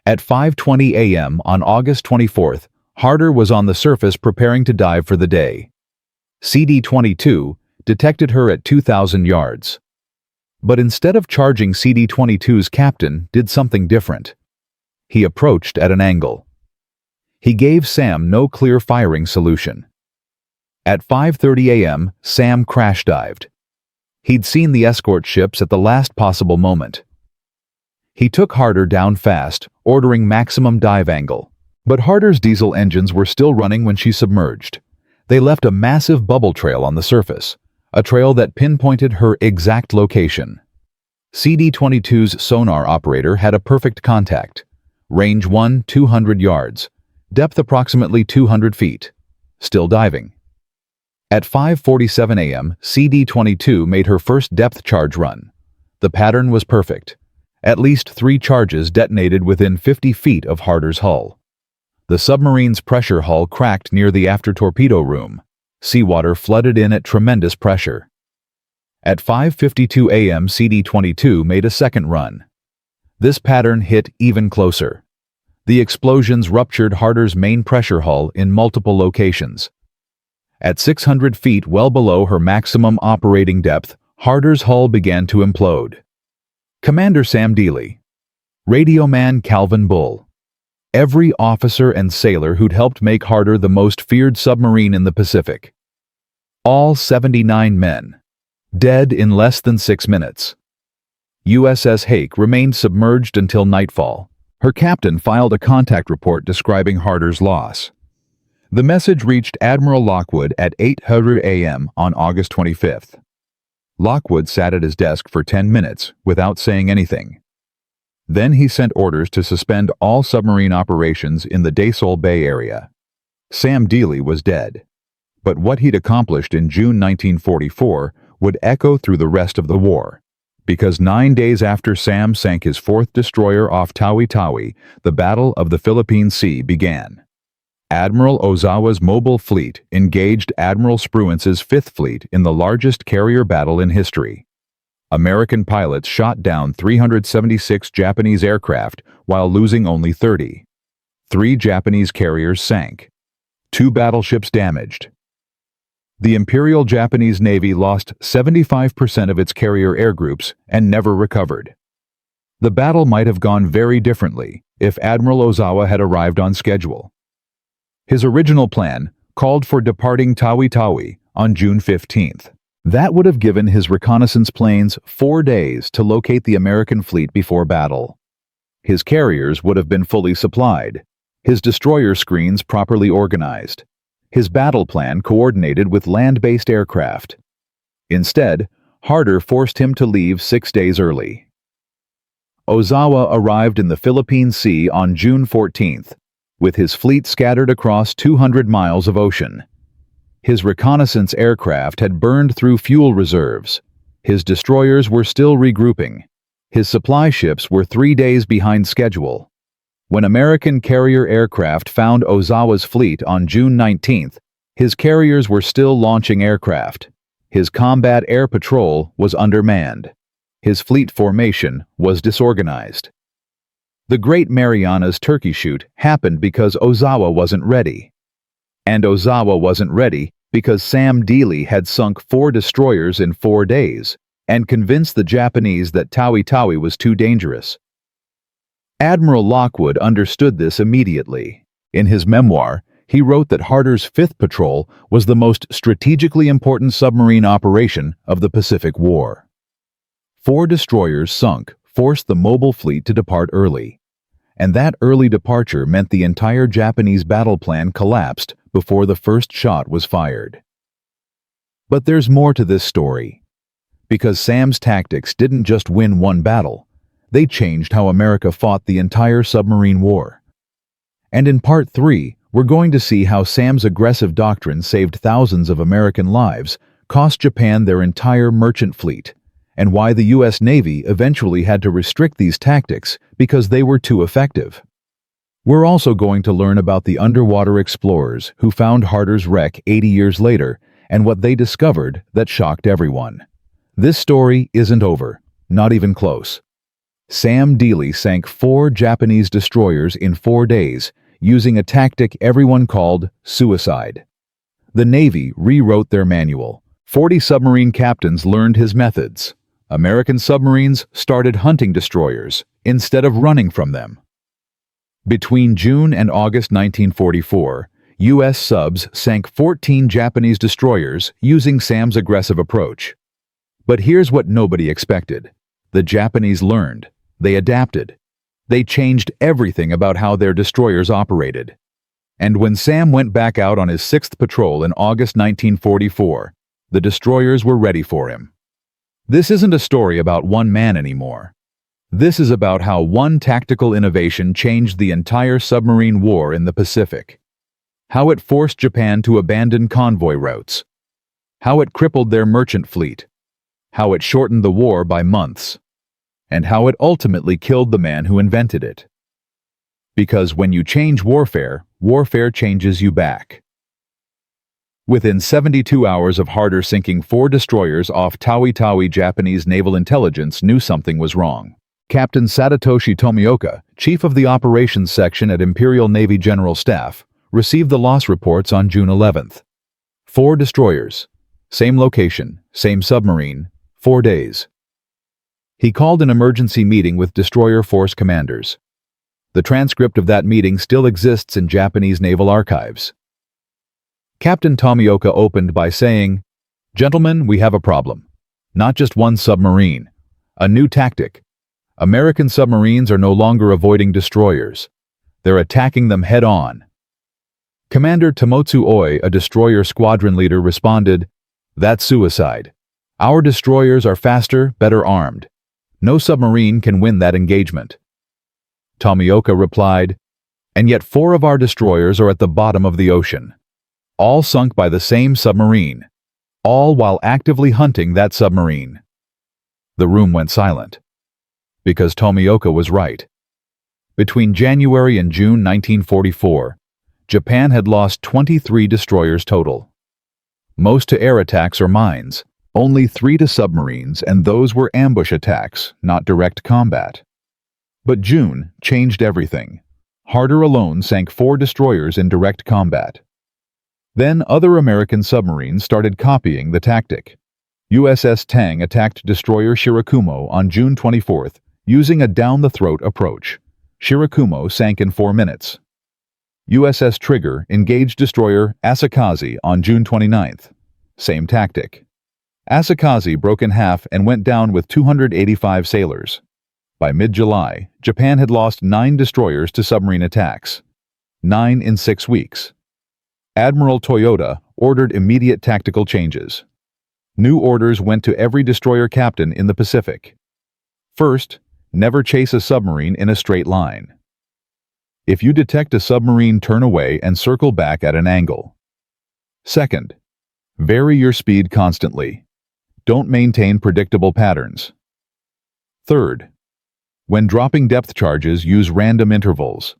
At 5:20 a.m. on August 24th, Harder was on the surface preparing to dive for the day. CD-22 detected her at 2,000 yards. But instead of charging CD-22's captain, did something different. He approached at an angle. He gave Sam no clear firing solution. At 5:30 a.m., Sam crash dived. He'd seen the escort ships at the last possible moment. He took Harder down fast, ordering maximum dive angle. But Harder's diesel engines were still running when she submerged. They left a massive bubble trail on the surface, a trail that pinpointed her exact location. CD-22's sonar operator had a perfect contact. Range 200 yards. Depth approximately 200 feet. Still diving. At 5:47 a.m., CD-22 made her first depth charge run. The pattern was perfect. At least 3 charges detonated within 50 feet of Harder's hull. The submarine's pressure hull cracked near the after torpedo room. Seawater flooded in at tremendous pressure. At 5:52 a.m., CD-22 made a second run. This pattern hit even closer. The explosions ruptured Harder's main pressure hull in multiple locations. At 600 feet, well below her maximum operating depth, Harder's hull began to implode. Commander Sam Dealey. Radioman Calvin Bull. Every officer and sailor who'd helped make Harder the most feared submarine in the Pacific. All 79 men. Dead in less than 6 minutes. USS Harder remained submerged until nightfall. Her captain filed a contact report describing Harder's loss. The message reached Admiral Lockwood at 8:00 a.m. on August 25th. Lockwood sat at his desk for 10 minutes without saying anything. Then he sent orders to suspend all submarine operations in the Dasol Bay area. Sam Dealey was dead. But what he'd accomplished in June 1944 would echo through the rest of the war. Because 9 days after Sam sank his 4th destroyer off Tawi-Tawi, the Battle of the Philippine Sea began. Admiral Ozawa's mobile fleet engaged Admiral Spruance's 5th Fleet in the largest carrier battle in history. American pilots shot down 376 Japanese aircraft while losing only 30. 3 Japanese carriers sank. 2 battleships damaged. The Imperial Japanese Navy lost 75% of its carrier air groups and never recovered. The battle might have gone very differently if Admiral Ozawa had arrived on schedule. His original plan called for departing Tawi-Tawi on June 15th. That would have given his reconnaissance planes 4 days to locate the American fleet before battle. His carriers would have been fully supplied, his destroyer screens properly organized, his battle plan coordinated with land-based aircraft. Instead, Harder forced him to leave 6 days early. Ozawa arrived in the Philippine Sea on June 14th, with his fleet scattered across 200 miles of ocean. His reconnaissance aircraft had burned through fuel reserves. His destroyers were still regrouping. His supply ships were 3 days behind schedule. When American carrier aircraft found Ozawa's fleet on June 19th, his carriers were still launching aircraft. His combat air patrol was undermanned. His fleet formation was disorganized. The Great Marianas Turkey Shoot happened because Ozawa wasn't ready. And Ozawa wasn't ready because Sam Dealey had sunk 4 destroyers in 4 days and convinced the Japanese that Tawi-Tawi was too dangerous. Admiral Lockwood understood this immediately. In his memoir, he wrote that Harder's 5th Patrol was the most strategically important submarine operation of the Pacific War. 4 destroyers sunk forced the mobile fleet to depart early. And that early departure meant the entire Japanese battle plan collapsed before the first shot was fired. But there's more to this story. Because Sam's tactics didn't just win one battle, they changed how America fought the entire submarine war. And in Part 3, we're going to see how Sam's aggressive doctrine saved thousands of American lives, cost Japan their entire merchant fleet, and why the U.S. Navy eventually had to restrict these tactics because they were too effective. We're also going to learn about the underwater explorers who found Harder's wreck 80 years later and what they discovered that shocked everyone. This story isn't over, not even close. Sam Dealey sank 4 Japanese destroyers in 4 days using a tactic everyone called suicide. The Navy rewrote their manual. 40 submarine captains learned his methods. American submarines started hunting destroyers instead of running from them. Between June and August 1944, U.S. subs sank 14 Japanese destroyers using Sam's aggressive approach. But here's what nobody expected. The Japanese learned. They adapted. They changed everything about how their destroyers operated. And when Sam went back out on his 6th patrol in August 1944, the destroyers were ready for him. This isn't a story about one man anymore. This is about how one tactical innovation changed the entire submarine war in the Pacific. How it forced Japan to abandon convoy routes. How it crippled their merchant fleet. How it shortened the war by months. And how it ultimately killed the man who invented it. Because when you change warfare, warfare changes you back. Within 72 hours of Harder sinking 4 destroyers off Tawi-Tawi, Japanese naval intelligence knew something was wrong. Captain Sadatoshi Tomioka, chief of the operations section at Imperial Navy General Staff, received the loss reports on June 11th. 4 destroyers, same location, same submarine, 4 days. He called an emergency meeting with destroyer force commanders. The transcript of that meeting still exists in Japanese naval archives. Captain Tomioka opened by saying, "Gentlemen, we have a problem. Not just one submarine. A new tactic. American submarines are no longer avoiding destroyers. They're attacking them head-on." Commander Tomotsu Oi, a destroyer squadron leader, responded, "That's suicide. Our destroyers are faster, better armed. No submarine can win that engagement." Tomioka replied, "And yet 4 of our destroyers are at the bottom of the ocean. All sunk by the same submarine. All while actively hunting that submarine." The room went silent. Because Tomioka was right. Between January and June 1944, Japan had lost 23 destroyers total. Most to air attacks or mines, only 3 to submarines, and those were ambush attacks, not direct combat. But June changed everything. Harder alone sank 4 destroyers in direct combat. Then other American submarines started copying the tactic. USS Tang attacked destroyer Shirakumo on June 24th using a down-the-throat approach. Shirakumo sank in 4 minutes. USS Trigger engaged destroyer Asakaze on June 29th. Same tactic. Asakaze broke in half and went down with 285 sailors. By mid-July, Japan had lost 9 destroyers to submarine attacks. 9 in 6 weeks. Admiral Toyota ordered immediate tactical changes. New orders went to every destroyer captain in the Pacific. First, never chase a submarine in a straight line. If you detect a submarine, turn away and circle back at an angle. Second, vary your speed constantly. Don't maintain predictable patterns. Third, when dropping depth charges, use random intervals.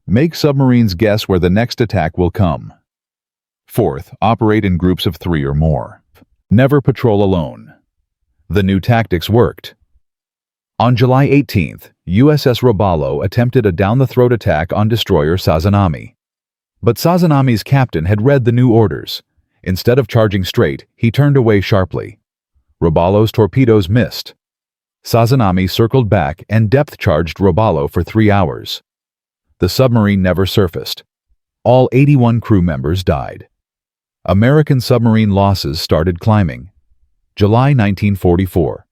Make submarines guess where the next attack will come. Fourth, operate in groups of 3 or more. Never patrol alone. The new tactics worked. On July 18th, USS Robalo attempted a down-the-throat attack on destroyer Sazanami. But Sazanami's captain had read the new orders. Instead of charging straight, he turned away sharply. Robalo's torpedoes missed. Sazanami circled back and depth-charged Robalo for 3 hours. The submarine never surfaced. All 81 crew members died. American submarine losses started climbing. July 1944.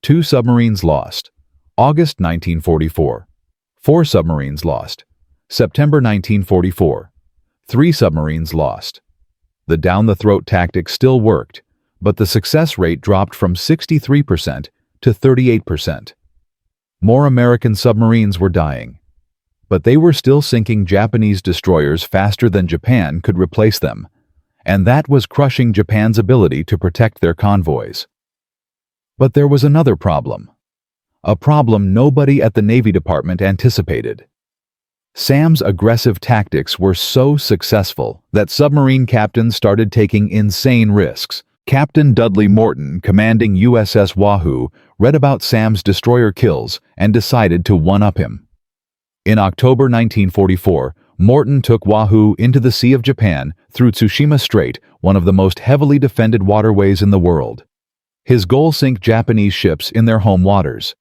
2 submarines lost. August 1944. 4 submarines lost. September 1944. 3 submarines lost. The down-the-throat tactic still worked, but the success rate dropped from 63% to 38%. More American submarines were dying, but they were still sinking Japanese destroyers faster than Japan could replace them. and that was crushing Japan's ability to protect their convoys. But there was another problem. A problem nobody at the Navy Department anticipated. Sam's aggressive tactics were so successful that submarine captains started taking insane risks. Captain Dudley Morton, commanding USS Wahoo, read about Sam's destroyer kills and decided to one-up him. In October 1944, Morton took Wahoo into the Sea of Japan through Tsushima Strait, one of the most heavily defended waterways in the world. His goal: sink Japanese ships in their home waters.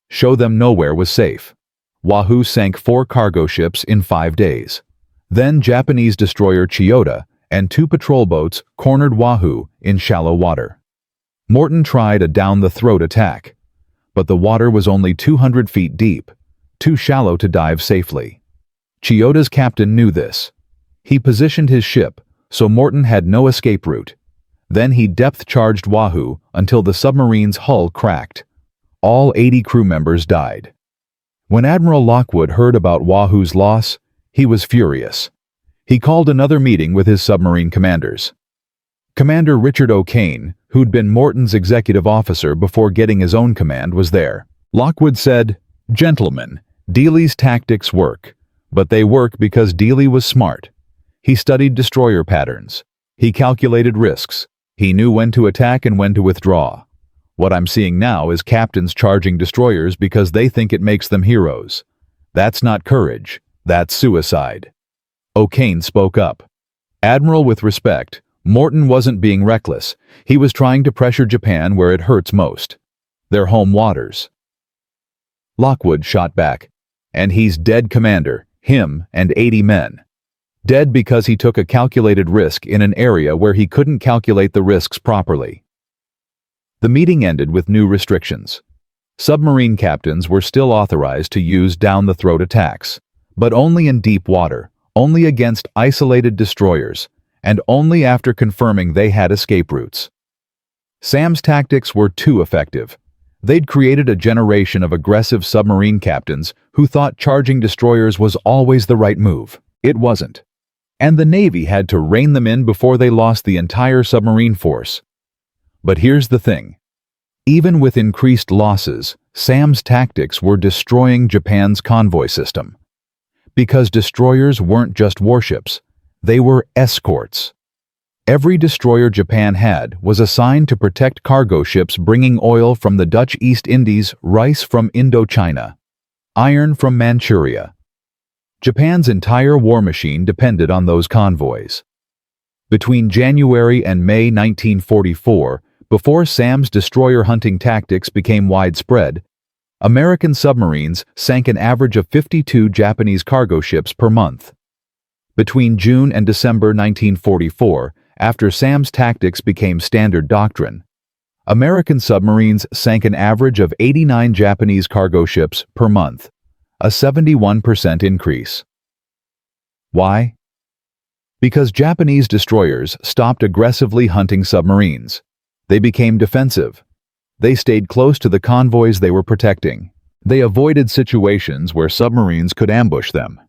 Show them nowhere was safe. Wahoo sank 4 cargo ships in 5 days. Then Japanese destroyer Chiyoda and 2 patrol boats cornered Wahoo in shallow water. Morton tried a down-the-throat attack, but the water was only 200 feet deep, too shallow to dive safely. Chiyoda's captain knew this. He positioned his ship so Morton had no escape route. Then he depth-charged Wahoo until the submarine's hull cracked. All 80 crew members died. When Admiral Lockwood heard about Wahoo's loss, he was furious. He called another meeting with his submarine commanders. Commander Richard O'Kane, who'd been Morton's executive officer before getting his own command, was there. Lockwood said, "Gentlemen, Dealey's tactics work, but they work because Dealey was smart. He studied destroyer patterns. He calculated risks. He knew when to attack and when to withdraw. What I'm seeing now is captains charging destroyers because they think it makes them heroes. That's not courage, that's suicide." O'Kane spoke up. "Admiral, with respect, Morton wasn't being reckless. He was trying to pressure Japan where it hurts most. Their home waters." Lockwood shot back. "And he's dead, Commander, him and 80 men. Dead because he took a calculated risk in an area where he couldn't calculate the risks properly." The meeting ended with new restrictions. Submarine captains were still authorized to use down-the-throat attacks, but only in deep water, only against isolated destroyers, and only after confirming they had escape routes. Sam's tactics were too effective. They'd created a generation of aggressive submarine captains who thought charging destroyers was always the right move. It wasn't. And the Navy had to rein them in before they lost the entire submarine force. But here's the thing. Even with increased losses, Sam's tactics were destroying Japan's convoy system. Because destroyers weren't just warships, they were escorts. Every destroyer Japan had was assigned to protect cargo ships bringing oil from the Dutch East Indies, rice from Indochina, iron from Manchuria. Japan's entire war machine depended on those convoys. Between January and May 1944, before Sam's destroyer hunting tactics became widespread, American submarines sank an average of 52 Japanese cargo ships per month. Between June and December 1944, after Sam's tactics became standard doctrine, American submarines sank an average of 89 Japanese cargo ships per month, a 71% increase. Why? Because Japanese destroyers stopped aggressively hunting submarines. They became defensive. They stayed close to the convoys they were protecting. They avoided situations where submarines could ambush them,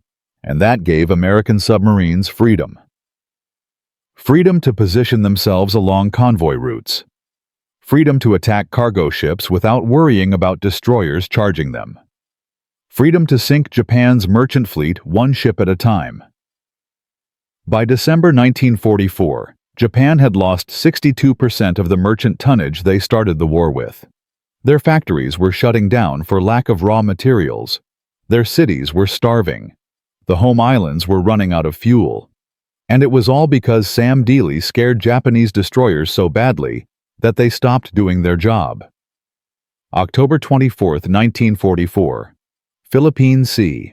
and that gave American submarines freedom. Freedom to position themselves along convoy routes. Freedom to attack cargo ships without worrying about destroyers charging them. Freedom to sink Japan's merchant fleet one ship at a time. By December 1944, Japan had lost 62% of the merchant tonnage they started the war with. Their factories were shutting down for lack of raw materials. Their cities were starving. The home islands were running out of fuel. And it was all because Sam Dealey scared Japanese destroyers so badly that they stopped doing their job. October 24, 1944. Philippine Sea.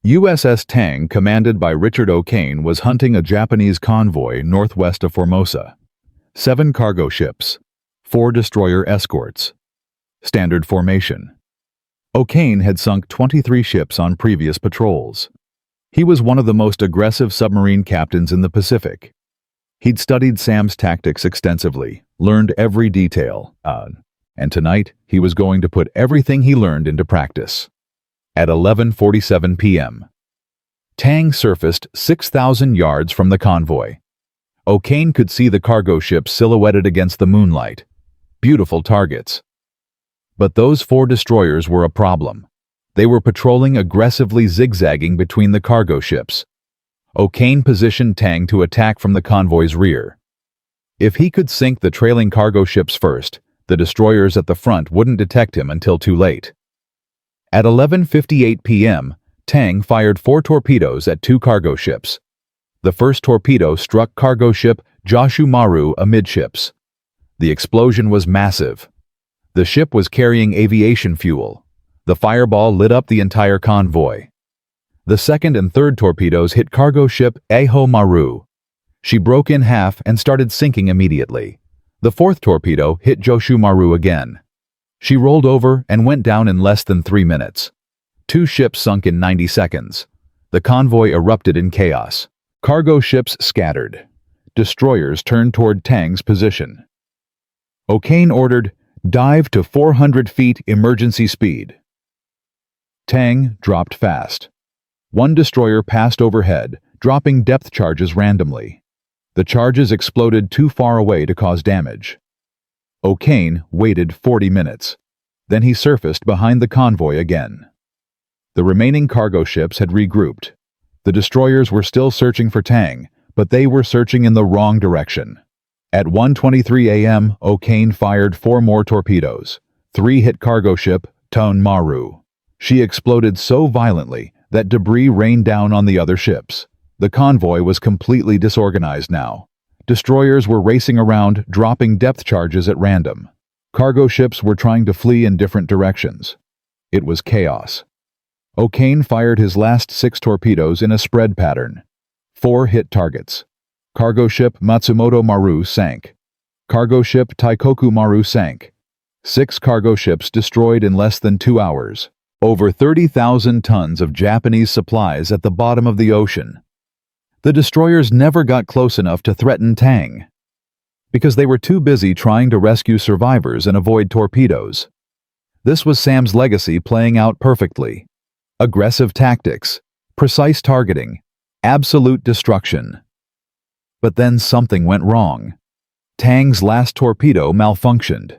USS Tang, commanded by Richard O'Kane, was hunting a Japanese convoy northwest of Formosa. 7 cargo ships, 4 destroyer escorts. Standard formation. O'Kane had sunk 23 ships on previous patrols. He was one of the most aggressive submarine captains in the Pacific. He'd studied Sam's tactics extensively, learned every detail, and tonight he was going to put everything he learned into practice. At 11:47 p.m., Tang surfaced 6,000 yards from the convoy. O'Kane could see the cargo ships silhouetted against the moonlight. Beautiful targets. But those 4 destroyers were a problem. They were patrolling aggressively, zigzagging between the cargo ships. O'Kane positioned Tang to attack from the convoy's rear. If he could sink the trailing cargo ships first, the destroyers at the front wouldn't detect him until too late. At 11:58 p.m., Tang fired 4 torpedoes at 2 cargo ships. The first torpedo struck cargo ship Joshu Maru amidships. The explosion was massive. The ship was carrying aviation fuel. The fireball lit up the entire convoy. The second and third torpedoes hit cargo ship Eho Maru. She broke in half and started sinking immediately. The fourth torpedo hit Joshu Maru again. She rolled over and went down in less than 3 minutes. 2 ships sunk in 90 seconds. The convoy erupted in chaos. Cargo ships scattered. Destroyers turned toward Tang's position. O'Kane ordered, "Dive to 400 feet emergency speed." Tang dropped fast. 1 destroyer passed overhead, dropping depth charges randomly. The charges exploded too far away to cause damage. O'Kane waited 40 minutes. Then he surfaced behind the convoy again. The remaining cargo ships had regrouped. The destroyers were still searching for Tang, but they were searching in the wrong direction. At 1:23 a.m., O'Kane fired 4 more torpedoes. 3 hit cargo ship Ton Maru. She exploded so violently that debris rained down on the other ships. The convoy was completely disorganized now. Destroyers were racing around, dropping depth charges at random. Cargo ships were trying to flee in different directions. It was chaos. O'Kane fired his last 6 torpedoes in a spread pattern. 4 hit targets. Cargo ship Matsumoto Maru sank. Cargo ship Taikoku Maru sank. 6 cargo ships destroyed in less than 2 hours. Over 30,000 tons of Japanese supplies at the bottom of the ocean. The destroyers never got close enough to threaten Tang, because they were too busy trying to rescue survivors and avoid torpedoes. This was Sam's legacy playing out perfectly. Aggressive tactics, precise targeting, absolute destruction. But then something went wrong. Tang's last torpedo malfunctioned.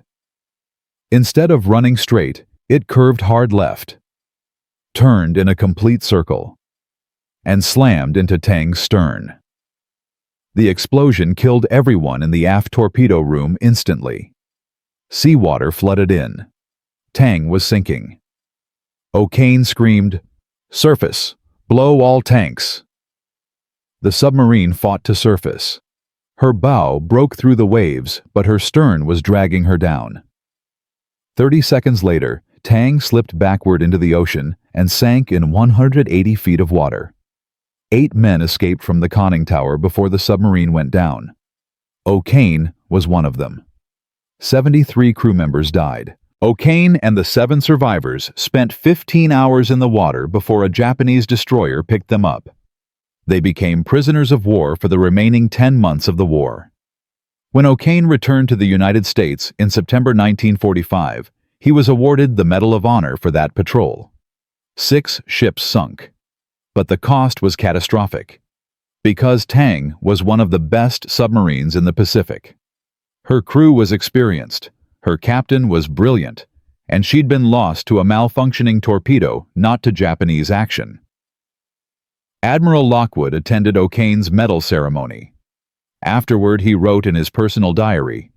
Instead of running straight, it curved hard left, turned in a complete circle, and slammed into Tang's stern. The explosion killed everyone in the aft torpedo room instantly. Seawater flooded in. Tang was sinking. O'Kane screamed, "Surface! Blow all tanks!" The submarine fought to surface. Her bow broke through the waves, but her stern was dragging her down. 30 seconds later, Tang slipped backward into the ocean and sank in 180 feet of water. 8 men escaped from the conning tower before the submarine went down. O'Kane was one of them. 73 crew members died. O'Kane and the 7 survivors spent 15 hours in the water before a Japanese destroyer picked them up. They became prisoners of war for the remaining 10 months of the war. When O'Kane returned to the United States in September 1945, he was awarded the Medal of Honor for that patrol. 6 ships sunk. But the cost was catastrophic, because Tang was one of the best submarines in the Pacific. Her crew was experienced, her captain was brilliant, and she'd been lost to a malfunctioning torpedo, not to Japanese action. Admiral Lockwood attended O'Kane's medal ceremony. Afterward, he wrote in his personal diary,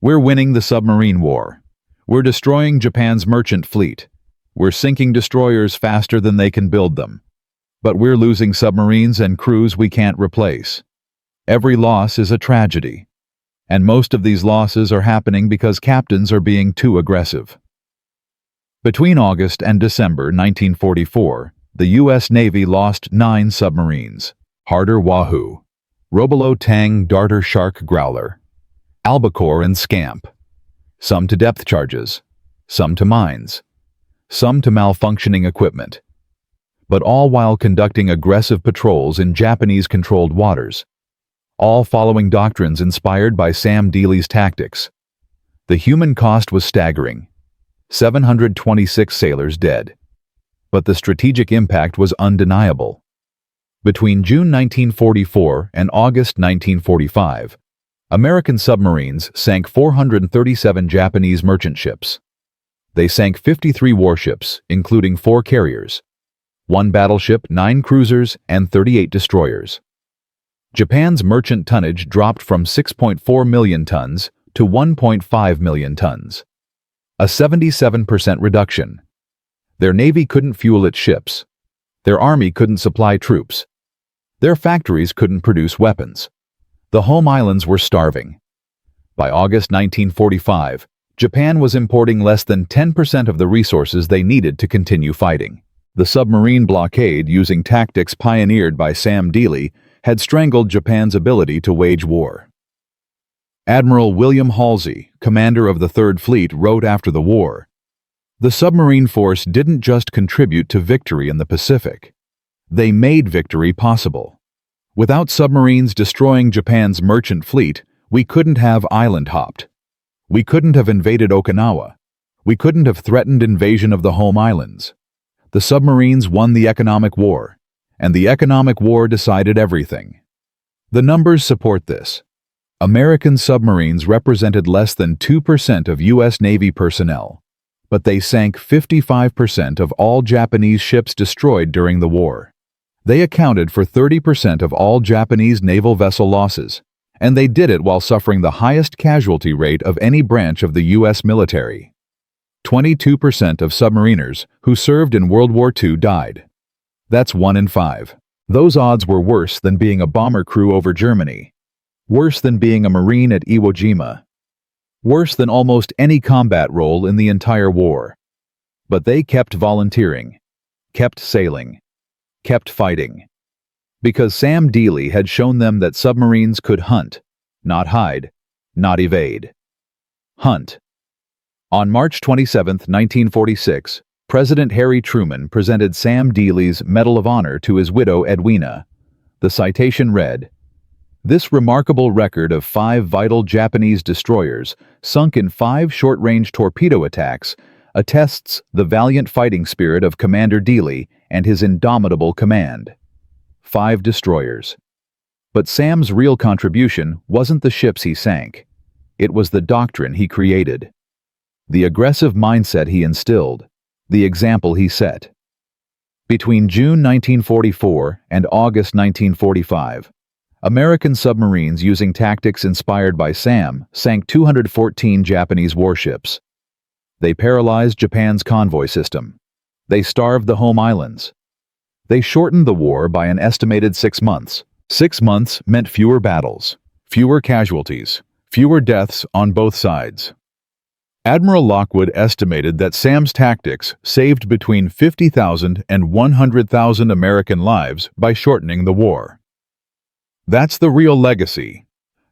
"We're winning the submarine war. We're destroying Japan's merchant fleet. We're sinking destroyers faster than they can build them. But we're losing submarines and crews we can't replace. Every loss is a tragedy. And most of these losses are happening because captains are being too aggressive." Between August and December 1944, the U.S. Navy lost 9 submarines: Harder Wahoo, Robalo Tang Darter Shark Growler, Albacore and Scamp. Some to depth charges, some to mines, some to malfunctioning equipment. But all while conducting aggressive patrols in Japanese-controlled waters, all following doctrines inspired by Sam Dealey's tactics. The human cost was staggering: 726 sailors dead. But the strategic impact was undeniable. Between June 1944 and August 1945, American submarines sank 437 Japanese merchant ships. They sank 53 warships, including 4 carriers, 1 battleship, 9 cruisers, and 38 destroyers. Japan's merchant tonnage dropped from 6.4 million tons to 1.5 million tons, a 77% reduction. Their navy couldn't fuel its ships. Their army couldn't supply troops. Their factories couldn't produce weapons. The home islands were starving. By August 1945, Japan was importing less than 10% of the resources they needed to continue fighting. The submarine blockade, using tactics pioneered by Sam Dealey, had strangled Japan's ability to wage war. Admiral William Halsey, commander of the Third Fleet, wrote after the war, "The submarine force didn't just contribute to victory in the Pacific. They made victory possible. Without submarines destroying Japan's merchant fleet, we couldn't have island hopped. We couldn't have invaded Okinawa. We couldn't have threatened invasion of the home islands. The submarines won the economic war, and the economic war decided everything." The numbers support this. American submarines represented less than 2% of U.S. Navy personnel, but they sank 55% of all Japanese ships destroyed during the war. They accounted for 30% of all Japanese naval vessel losses, and they did it while suffering the highest casualty rate of any branch of the U.S. military. 22% of submariners who served in World War II died. That's 1 in 5. Those odds were worse than being a bomber crew over Germany, worse than being a Marine at Iwo Jima, worse than almost any combat role in the entire war. But they kept volunteering, kept sailing, kept fighting. Because Sam Dealey had shown them that submarines could hunt, not hide, not evade. Hunt. On March 27, 1946, President Harry Truman presented Sam Dealey's Medal of Honor to his widow Edwina. The citation read, "This remarkable record of 5 vital Japanese destroyers sunk in 5 short-range torpedo attacks attests the valiant fighting spirit of Commander Dealey and his indomitable command." 5 destroyers. But Sam's real contribution wasn't the ships he sank. It was the doctrine he created, the aggressive mindset he instilled, the example he set. Between June 1944 and August 1945, American submarines using tactics inspired by Sam sank 214 Japanese warships. They paralyzed Japan's convoy system. They starved the home islands. They shortened the war by an estimated 6 months. 6 months meant fewer battles, fewer casualties, fewer deaths on both sides. Admiral Lockwood estimated that Sam's tactics saved between 50,000 and 100,000 American lives by shortening the war. That's the real legacy.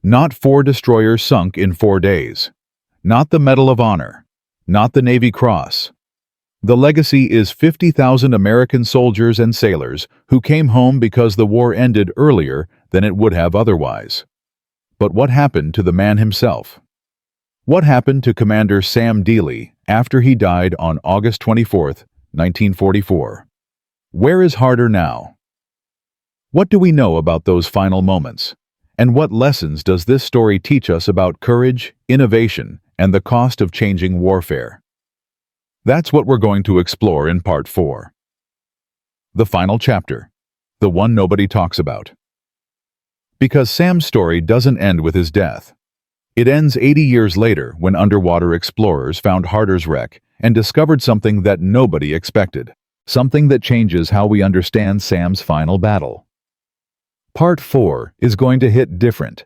Not 4 destroyers sunk in 4 days. Not the Medal of Honor. Not the Navy Cross. The legacy is 50,000 American soldiers and sailors who came home because the war ended earlier than it would have otherwise. But what happened to the man himself? What happened to Commander Sam Dealey after he died on August 24, 1944? Where is Harder now? What do we know about those final moments? And what lessons does this story teach us about courage, innovation, and the cost of changing warfare? That's what we're going to explore in Part 4. The final chapter, the one nobody talks about. Because Sam's story doesn't end with his death. It ends 80 years later when underwater explorers found Harder's wreck and discovered something that nobody expected, something that changes how we understand Sam's final battle. Part 4 is going to hit different,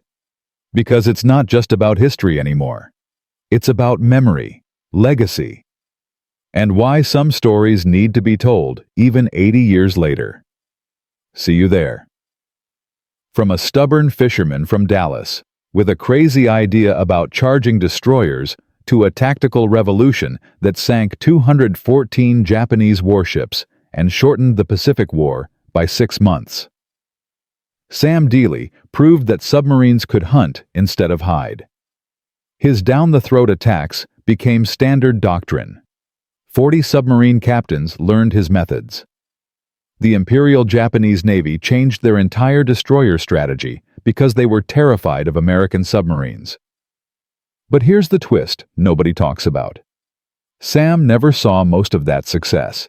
because it's not just about history anymore. It's about memory, legacy, and why some stories need to be told even 80 years later. See you there. From a stubborn fisherman from Dallas, with a crazy idea about charging destroyers, to a tactical revolution that sank 214 Japanese warships and shortened the Pacific War by 6 months. Sam Dealey proved that submarines could hunt instead of hide. His down-the-throat attacks became standard doctrine. 40 submarine captains learned his methods. The Imperial Japanese Navy changed their entire destroyer strategy because they were terrified of American submarines. But here's the twist nobody talks about. Sam never saw most of that success.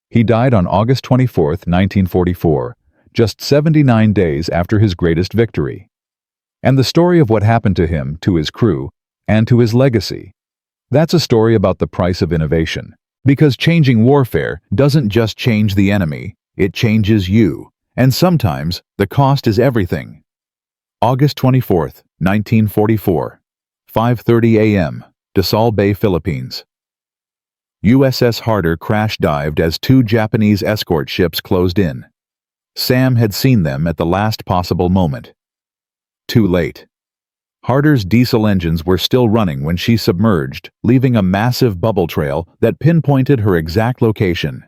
He died on August 24, 1944, just 79 days after his greatest victory. And the story of what happened to him, to his crew, and to his legacy. That's a story about the price of innovation. Because changing warfare doesn't just change the enemy, it changes you. And sometimes, the cost is everything. August 24, 1944, 5:30 a.m., Dasal Bay, Philippines. USS Harder crash-dived as two Japanese escort ships closed in. Sam had seen them at the last possible moment. Too late. Harder's diesel engines were still running when she submerged, leaving a massive bubble trail that pinpointed her exact location.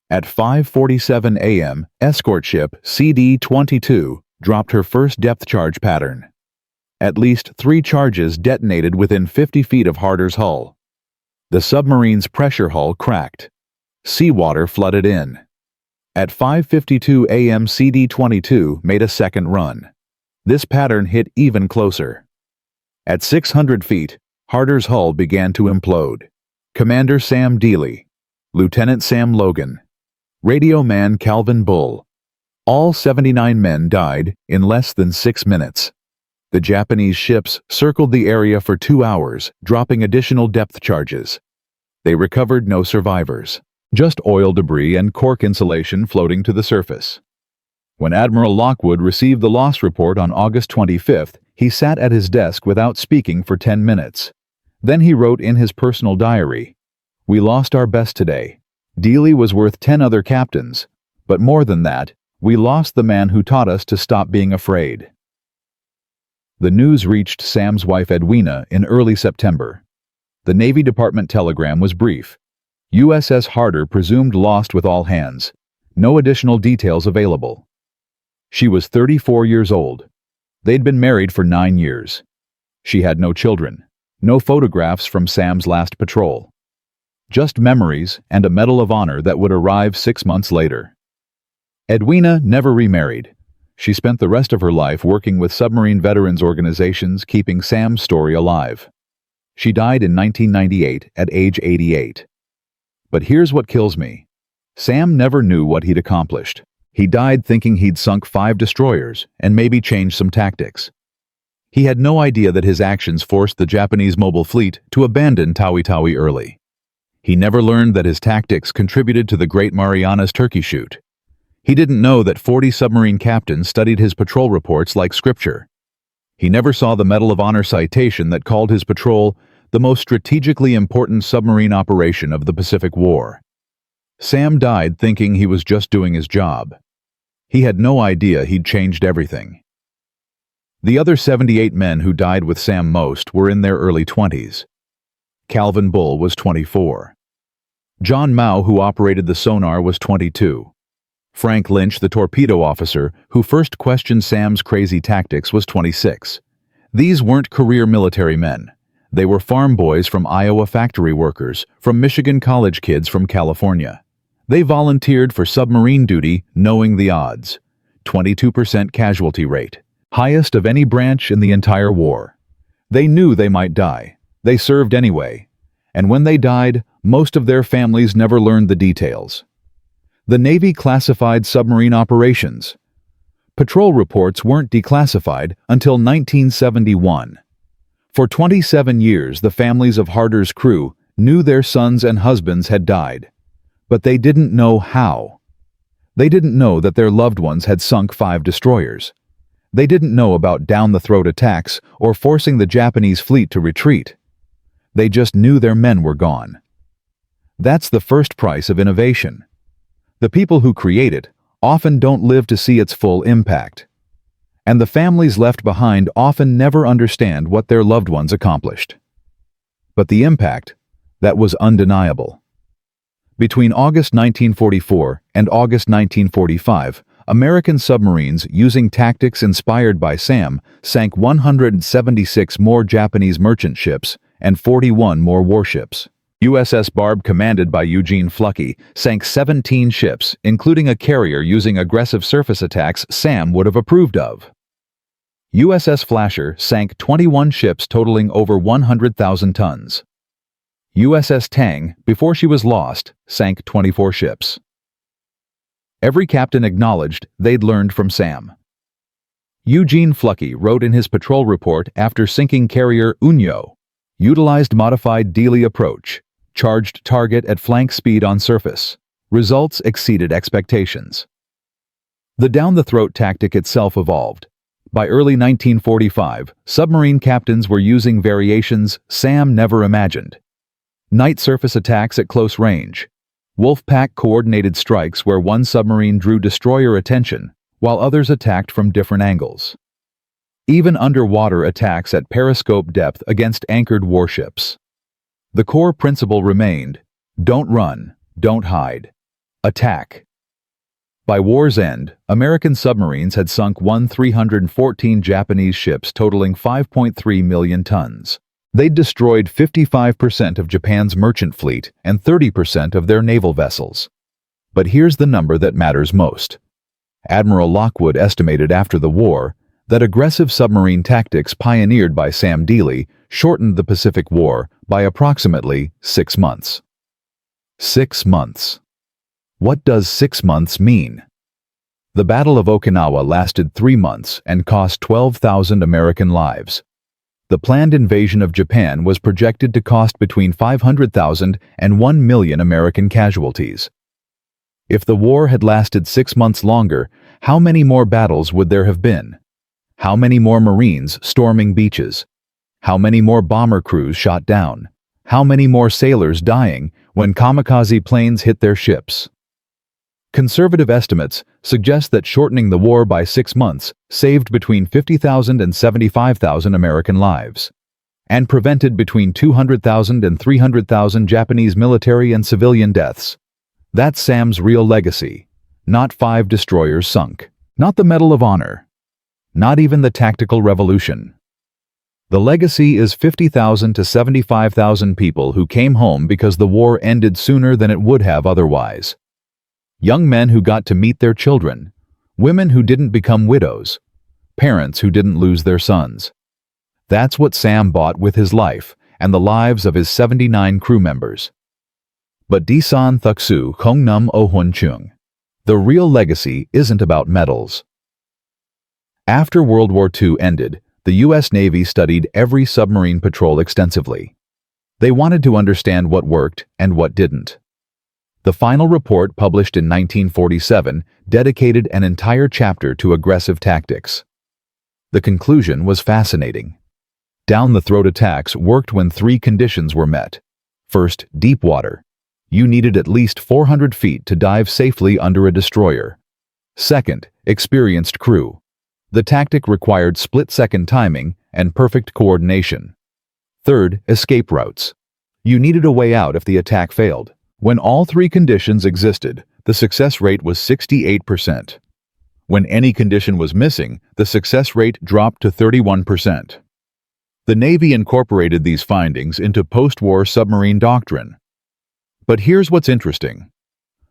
At 5:47 a.m., escort ship CD-22 dropped her first depth charge pattern. At least 3 charges detonated within 50 feet of Harder's hull. The submarine's pressure hull cracked. Seawater flooded in. At 5:52 a.m., CD-22 made a second run. This pattern hit even closer. At 600 feet, Harder's hull began to implode. Commander Sam Dealey, Lieutenant Sam Logan, Radio Man Calvin Bull. All 79 men died in less than 6 minutes. The Japanese ships circled the area for 2 hours, dropping additional depth charges. They recovered no survivors, just oil debris and cork insulation floating to the surface. When Admiral Lockwood received the loss report on August 25th, he sat at his desk without speaking for 10 minutes. Then he wrote in his personal diary, "We lost our best today. Dealey was worth 10 other captains. But more than that, we lost the man who taught us to stop being afraid." The news reached Sam's wife Edwina in early September. The Navy Department telegram was brief. USS Harder presumed lost with all hands. No additional details available. She was 34 years old. They'd been married for 9 years. She had no children, no photographs from Sam's last patrol. Just memories and a Medal of Honor that would arrive 6 months later. Edwina never remarried. She spent the rest of her life working with submarine veterans organizations, keeping Sam's story alive. She died in 1998 at age 88. But here's what kills me. Sam never knew what he'd accomplished. He died thinking he'd sunk 5 destroyers and maybe changed some tactics. He had no idea that his actions forced the Japanese mobile fleet to abandon Tawi-Tawi early. He never learned that his tactics contributed to the Great Marianas Turkey Shoot. He didn't know that 40 submarine captains studied his patrol reports like scripture. He never saw the Medal of Honor citation that called his patrol the most strategically important submarine operation of the Pacific War. Sam died thinking he was just doing his job. He had no idea he'd changed everything. The other 78 men who died with Sam most were in their early 20s. Calvin Bull was 24. John Mao, who operated the sonar, was 22. Frank Lynch, the torpedo officer, who first questioned Sam's crazy tactics, was 26. These weren't career military men. They were farm boys from Iowa, factory workers, from Michigan, college kids from California. They volunteered for submarine duty knowing the odds. 22% casualty rate, highest of any branch in the entire war. They knew they might die. They served anyway. And when they died, most of their families never learned the details. The Navy classified submarine operations. Patrol reports weren't declassified until 1971. For 27 years, the families of Harder's crew knew their sons and husbands had died. But they didn't know how. They didn't know that their loved ones had sunk 5 destroyers. They didn't know about down-the-throat attacks or forcing the Japanese fleet to retreat. They just knew their men were gone. That's the first price of innovation. The people who create it often don't live to see its full impact. And the families left behind often never understand what their loved ones accomplished. But the impact, that was undeniable. Between August 1944 and August 1945, American submarines, using tactics inspired by Sam, sank 176 more Japanese merchant ships and 41 more warships. USS Barb, commanded by Eugene Fluckey, sank 17 ships, including a carrier using aggressive surface attacks Sam would have approved of. USS Flasher sank 21 ships totaling over 100,000 tons. USS Tang, before she was lost, sank 24 ships. Every captain acknowledged they'd learned from Sam. Eugene Fluckey wrote in his patrol report after sinking carrier Unyo, utilized modified Dealey approach, charged target at flank speed on surface. Results exceeded expectations. The down-the-throat tactic itself evolved. By early 1945, submarine captains were using variations Sam never imagined. Night surface attacks at close range. Wolfpack coordinated strikes where one submarine drew destroyer attention, while others attacked from different angles. Even underwater attacks at periscope depth against anchored warships. The core principle remained: don't run, don't hide. Attack. By war's end, American submarines had sunk 314 Japanese ships totaling 5.3 million tons. They'd destroyed 55% of Japan's merchant fleet and 30% of their naval vessels. But here's the number that matters most. Admiral Lockwood estimated after the war that aggressive submarine tactics pioneered by Sam Dealey shortened the Pacific War by approximately 6 months. 6 months. What does 6 months mean? The Battle of Okinawa lasted 3 months and cost 12,000 American lives. The planned invasion of Japan was projected to cost between 500,000 and 1 million American casualties. If the war had lasted 6 months longer, how many more battles would there have been? How many more Marines storming beaches? How many more bomber crews shot down? How many more sailors dying when kamikaze planes hit their ships? Conservative estimates suggest that shortening the war by 6 months saved between 50,000 and 75,000 American lives, and prevented between 200,000 and 300,000 Japanese military and civilian deaths. That's Sam's real legacy. Not 5 destroyers sunk. Not the Medal of Honor. Not even the Tactical Revolution. The legacy is 50,000 to 75,000 people who came home because the war ended sooner than it would have otherwise. Young men who got to meet their children. Women who didn't become widows. Parents who didn't lose their sons. That's what Sam bought with his life and the lives of his 79 crew members. But Disan Thuksu Kongnam Ohun Chung. The real legacy isn't about medals. After World War II ended, the U.S. Navy studied every submarine patrol extensively. They wanted to understand what worked and what didn't. The final report, published in 1947, dedicated an entire chapter to aggressive tactics. The conclusion was fascinating. Down-the-throat attacks worked when 3 conditions were met. First, deep water. You needed at least 400 feet to dive safely under a destroyer. Second, experienced crew. The tactic required split-second timing and perfect coordination. Third, escape routes. You needed a way out if the attack failed. When all 3 conditions existed, the success rate was 68%. When any condition was missing, the success rate dropped to 31%. The Navy incorporated these findings into post-war submarine doctrine. But here's what's interesting.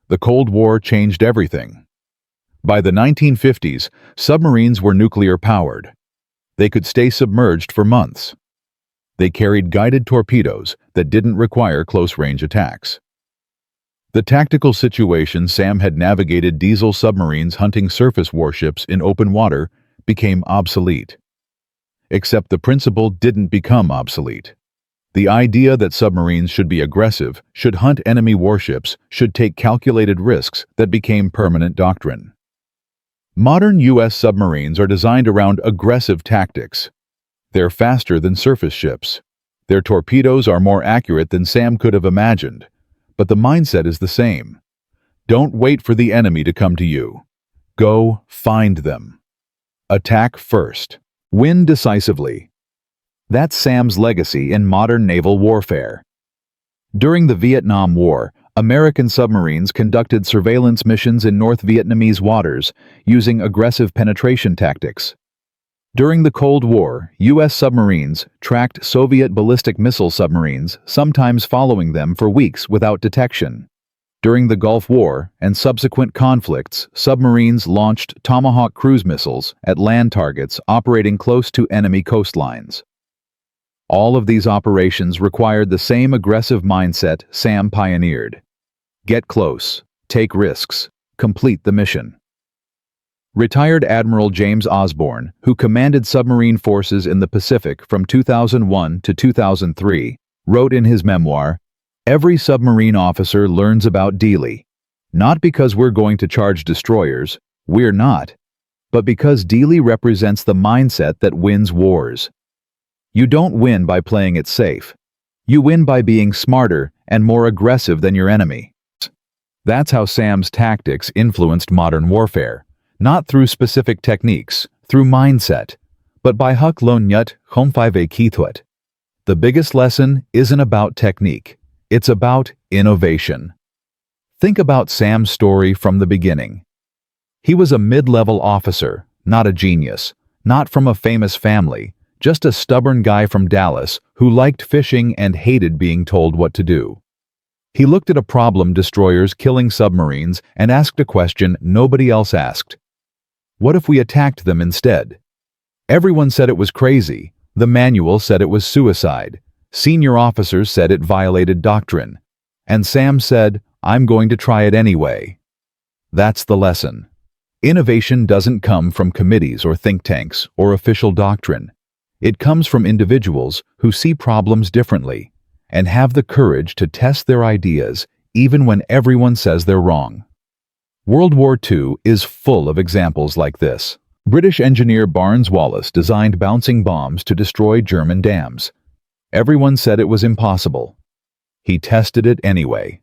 The Cold War changed everything. By the 1950s, submarines were nuclear-powered. They could stay submerged for months. They carried guided torpedoes that didn't require close-range attacks. The tactical situation Sam had navigated diesel submarines hunting surface warships in open water became obsolete. Except the principle didn't become obsolete. The idea that submarines should be aggressive, should hunt enemy warships, should take calculated risks that became permanent doctrine. Modern U.S. submarines are designed around aggressive tactics. They're faster than surface ships. Their torpedoes are more accurate than Sam could have imagined. But the mindset is the same. Don't wait for the enemy to come to you. Go find them. Attack first. Win decisively. That's Sam's legacy in modern naval warfare. During the Vietnam War, American submarines conducted surveillance missions in North Vietnamese waters using aggressive penetration tactics. During the Cold War, U.S. submarines tracked Soviet ballistic missile submarines, sometimes following them for weeks without detection. During the Gulf War and subsequent conflicts, submarines launched Tomahawk cruise missiles at land targets operating close to enemy coastlines. All of these operations required the same aggressive mindset Sam pioneered. Get close, take risks, complete the mission. Retired Admiral James Osborne, who commanded submarine forces in the Pacific from 2001 to 2003, wrote in his memoir, "Every submarine officer learns about Dealey. Not because we're going to charge destroyers, we're not, but because Dealey represents the mindset that wins wars. You don't win by playing it safe. You win by being smarter and more aggressive than your enemy." That's how Sam's tactics influenced modern warfare. Not through specific techniques, through mindset, but by Huk Lon Nyut Hom 5A Kitwet. The biggest lesson isn't about technique, it's about innovation. Think about Sam's story from the beginning. He was a mid-level officer, not a genius, not from a famous family, just a stubborn guy from Dallas who liked fishing and hated being told what to do. He looked at a problem: destroyers killing submarines, and asked a question nobody else asked. What if we attacked them instead? Everyone said it was crazy. The manual said it was suicide. Senior officers said it violated doctrine. And Sam said, "I'm going to try it anyway." That's the lesson. Innovation doesn't come from committees or think tanks or official doctrine. It comes from individuals who see problems differently and have the courage to test their ideas even when everyone says they're wrong. World War II is full of examples like this. British engineer Barnes Wallis designed bouncing bombs to destroy German dams. Everyone said it was impossible. He tested it anyway.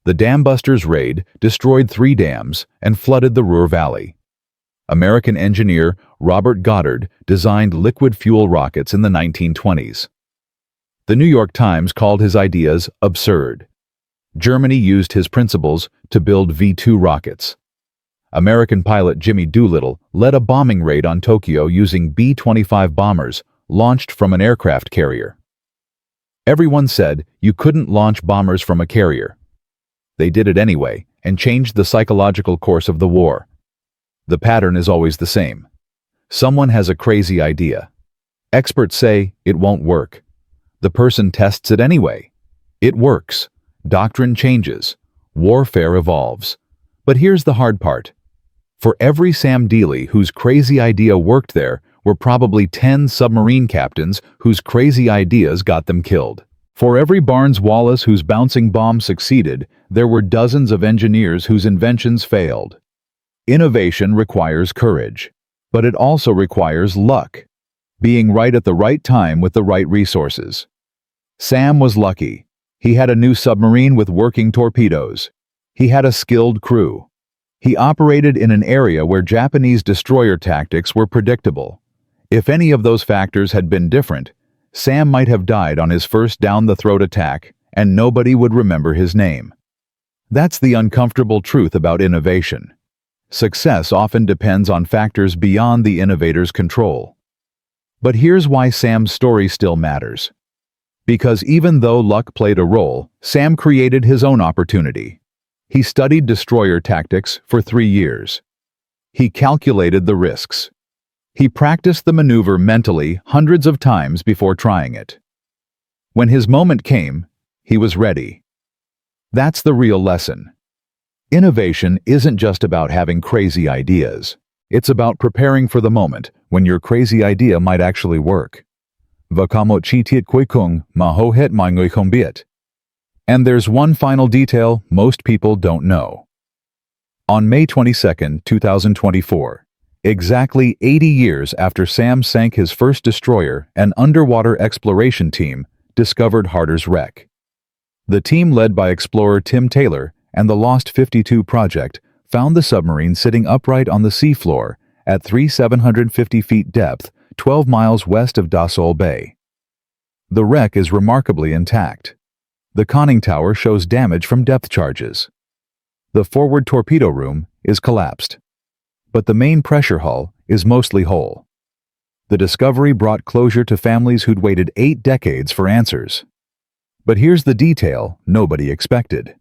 The Dam Busters raid destroyed 3 dams and flooded the Ruhr Valley. American engineer Robert Goddard designed liquid fuel rockets in the 1920s. The New York Times called his ideas absurd. Germany used his principles to build V-2 rockets. American pilot Jimmy Doolittle led a bombing raid on Tokyo using B-25 bombers launched from an aircraft carrier. Everyone said you couldn't launch bombers from a carrier. They did it anyway and changed the psychological course of the war. The pattern is always the same. Someone has a crazy idea. Experts say it won't work. The person tests it anyway. It works. Doctrine changes. Warfare evolves. But here's the hard part. For every Sam Dealey whose crazy idea worked, there were probably 10 submarine captains whose crazy ideas got them killed. For every Barnes Wallis whose bouncing bomb succeeded, there were dozens of engineers whose inventions failed. Innovation requires courage, but it also requires luck. Being right at the right time with the right resources. Sam was lucky. He had a new submarine with working torpedoes. He had a skilled crew. He operated in an area where Japanese destroyer tactics were predictable. If any of those factors had been different, Sam might have died on his first down-the-throat attack, and nobody would remember his name. That's the uncomfortable truth about innovation. Success often depends on factors beyond the innovator's control. But here's why Sam's story still matters. Because even though luck played a role, Sam created his own opportunity. He studied destroyer tactics for 3 years. He calculated the risks. He practiced the maneuver mentally hundreds of times before trying it. When his moment came, he was ready. That's the real lesson. Innovation isn't just about having crazy ideas. It's about preparing for the moment when your crazy idea might actually work. Vakamot chitiat kuikung mahohet mangoikombiet. And there's one final detail most people don't know. On May 22, 2024, exactly 80 years after Sam sank his first destroyer, an underwater exploration team discovered Harder's wreck. The team, led by explorer Tim Taylor and the Lost 52 project, found the submarine sitting upright on the seafloor at 3,750 feet depth, 12 miles west of Dassault Bay. The wreck is remarkably intact. The conning tower shows damage from depth charges. The forward torpedo room is collapsed, but the main pressure hull is mostly whole. The discovery brought closure to families who'd waited 8 decades for answers. But here's the detail nobody expected.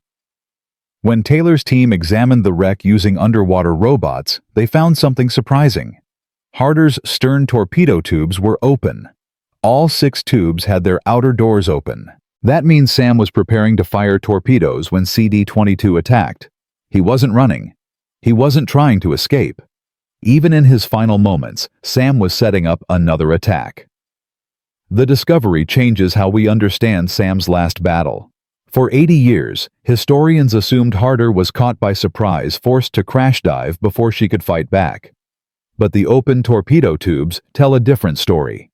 When Taylor's team examined the wreck using underwater robots, they found something surprising. Harder's stern torpedo tubes were open. All 6 tubes had their outer doors open. That means Sam was preparing to fire torpedoes when CD-22 attacked. He wasn't running. He wasn't trying to escape. Even in his final moments, Sam was setting up another attack. The discovery changes how we understand Sam's last battle. For 80 years, historians assumed Harder was caught by surprise, forced to crash dive before she could fight back. But the open torpedo tubes tell a different story.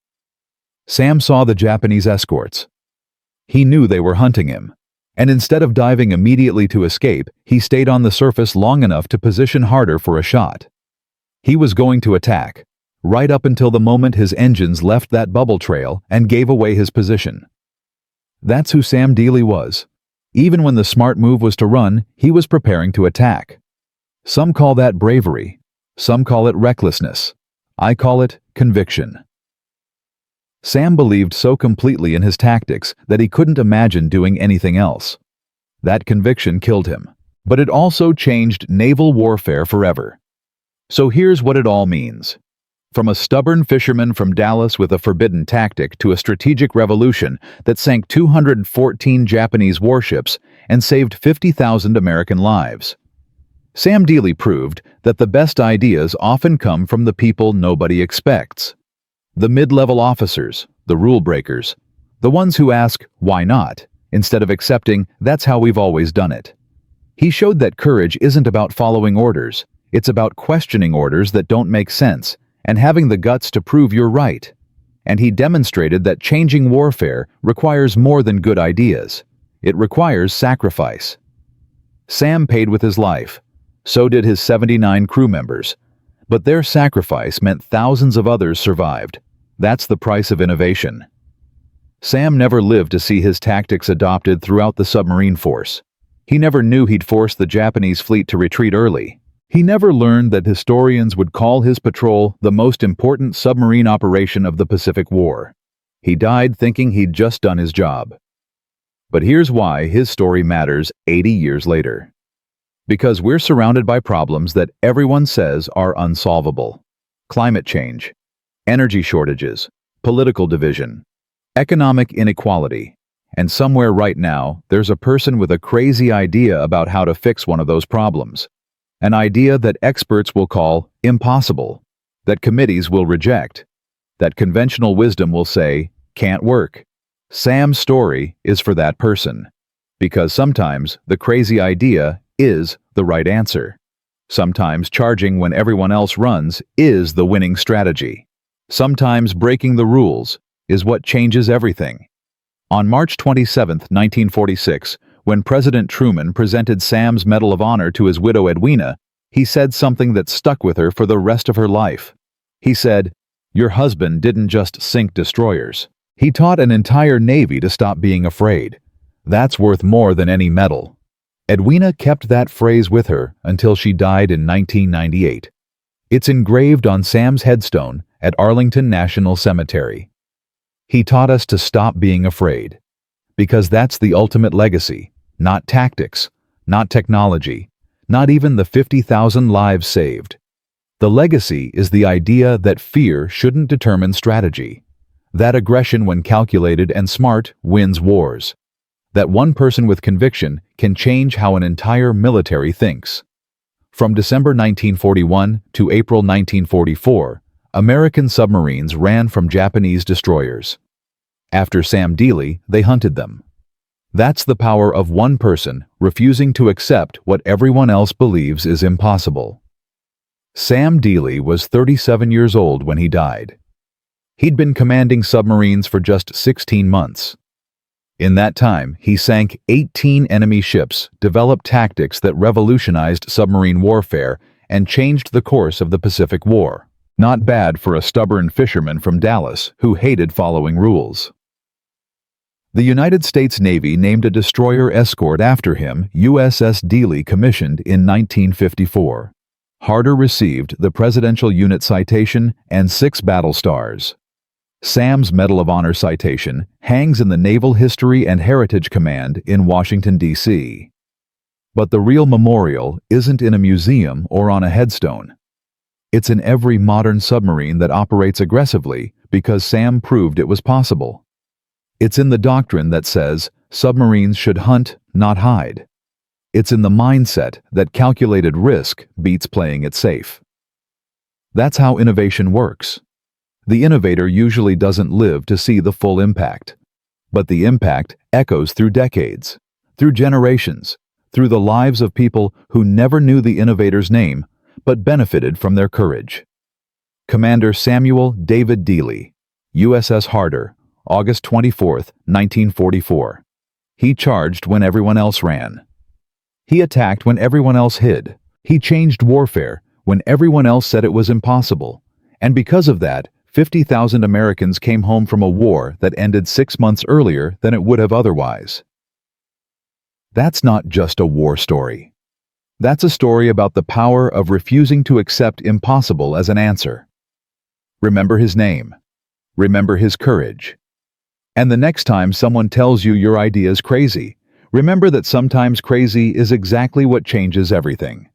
Sam saw the Japanese escorts. He knew they were hunting him, and instead of diving immediately to escape, he stayed on the surface long enough to position Harder for a shot. He was going to attack, right up until the moment his engines left that bubble trail and gave away his position. That's who Sam Dealey was. Even when the smart move was to run, he was preparing to attack. Some call that bravery. Some call it recklessness. I call it conviction. Sam believed so completely in his tactics that he couldn't imagine doing anything else. That conviction killed him. But it also changed naval warfare forever. So here's what it all means. From a stubborn fisherman from Dallas with a forbidden tactic to a strategic revolution that sank 214 Japanese warships and saved 50,000 American lives. Sam Dealey proved that the best ideas often come from the people nobody expects. The mid-level officers, the rule breakers, the ones who ask, why not, instead of accepting, that's how we've always done it. He showed that courage isn't about following orders, it's about questioning orders that don't make sense and having the guts to prove you're right. And he demonstrated that changing warfare requires more than good ideas. It requires sacrifice. Sam paid with his life. So did his 79 crew members. But their sacrifice meant thousands of others survived. That's the price of innovation. Sam never lived to see his tactics adopted throughout the submarine force. He never knew he'd force the Japanese fleet to retreat early. He never learned that historians would call his patrol the most important submarine operation of the Pacific War. He died thinking he'd just done his job. But here's why his story matters 80 years later. Because we're surrounded by problems that everyone says are unsolvable. Climate change, energy shortages, political division, economic inequality. And somewhere right now, there's a person with a crazy idea about how to fix one of those problems. An idea that experts will call impossible, that committees will reject, that conventional wisdom will say can't work. Sam's story is for that person. Because sometimes the crazy idea is the right answer. Sometimes charging when everyone else runs is the winning strategy. Sometimes breaking the rules is what changes everything. On March 27, 1946, when President Truman presented Sam's Medal of Honor to his widow Edwina, he said something that stuck with her for the rest of her life. He said, "Your husband didn't just sink destroyers. He taught an entire navy to stop being afraid. That's worth more than any medal." Edwina kept that phrase with her until she died in 1998. It's engraved on Sam's headstone at Arlington National Cemetery. He taught us to stop being afraid. Because that's the ultimate legacy, not tactics, not technology, not even the 50,000 lives saved. The legacy is the idea that fear shouldn't determine strategy, that aggression when calculated and smart wins wars, that one person with conviction can change how an entire military thinks. From December 1941 to April 1944, American submarines ran from Japanese destroyers. After Sam Dealey, they hunted them. That's the power of one person refusing to accept what everyone else believes is impossible. Sam Dealey was 37 years old when he died. He'd been commanding submarines for just 16 months. In that time, he sank 18 enemy ships, developed tactics that revolutionized submarine warfare, and changed the course of the Pacific War. Not bad for a stubborn fisherman from Dallas who hated following rules. The United States Navy named a destroyer escort after him, USS Dealey, commissioned in 1954. Harder received the Presidential Unit Citation and 6 battle stars. Sam's Medal of Honor citation hangs in the Naval History and Heritage Command in Washington, D.C. But the real memorial isn't in a museum or on a headstone. It's in every modern submarine that operates aggressively because Sam proved it was possible. It's in the doctrine that says submarines should hunt, not hide. It's in the mindset that calculated risk beats playing it safe. That's how innovation works. The innovator usually doesn't live to see the full impact. But the impact echoes through decades, through generations, through the lives of people who never knew the innovator's name but benefited from their courage. Commander Samuel David Dealey, USS Harder, August 24, 1944. He charged when everyone else ran. He attacked when everyone else hid. He changed warfare when everyone else said it was impossible. And because of that, 50,000 Americans came home from a war that ended 6 months earlier than it would have otherwise. That's not just a war story. That's a story about the power of refusing to accept impossible as an answer. Remember his name. Remember his courage. And the next time someone tells you your idea is crazy, remember that sometimes crazy is exactly what changes everything.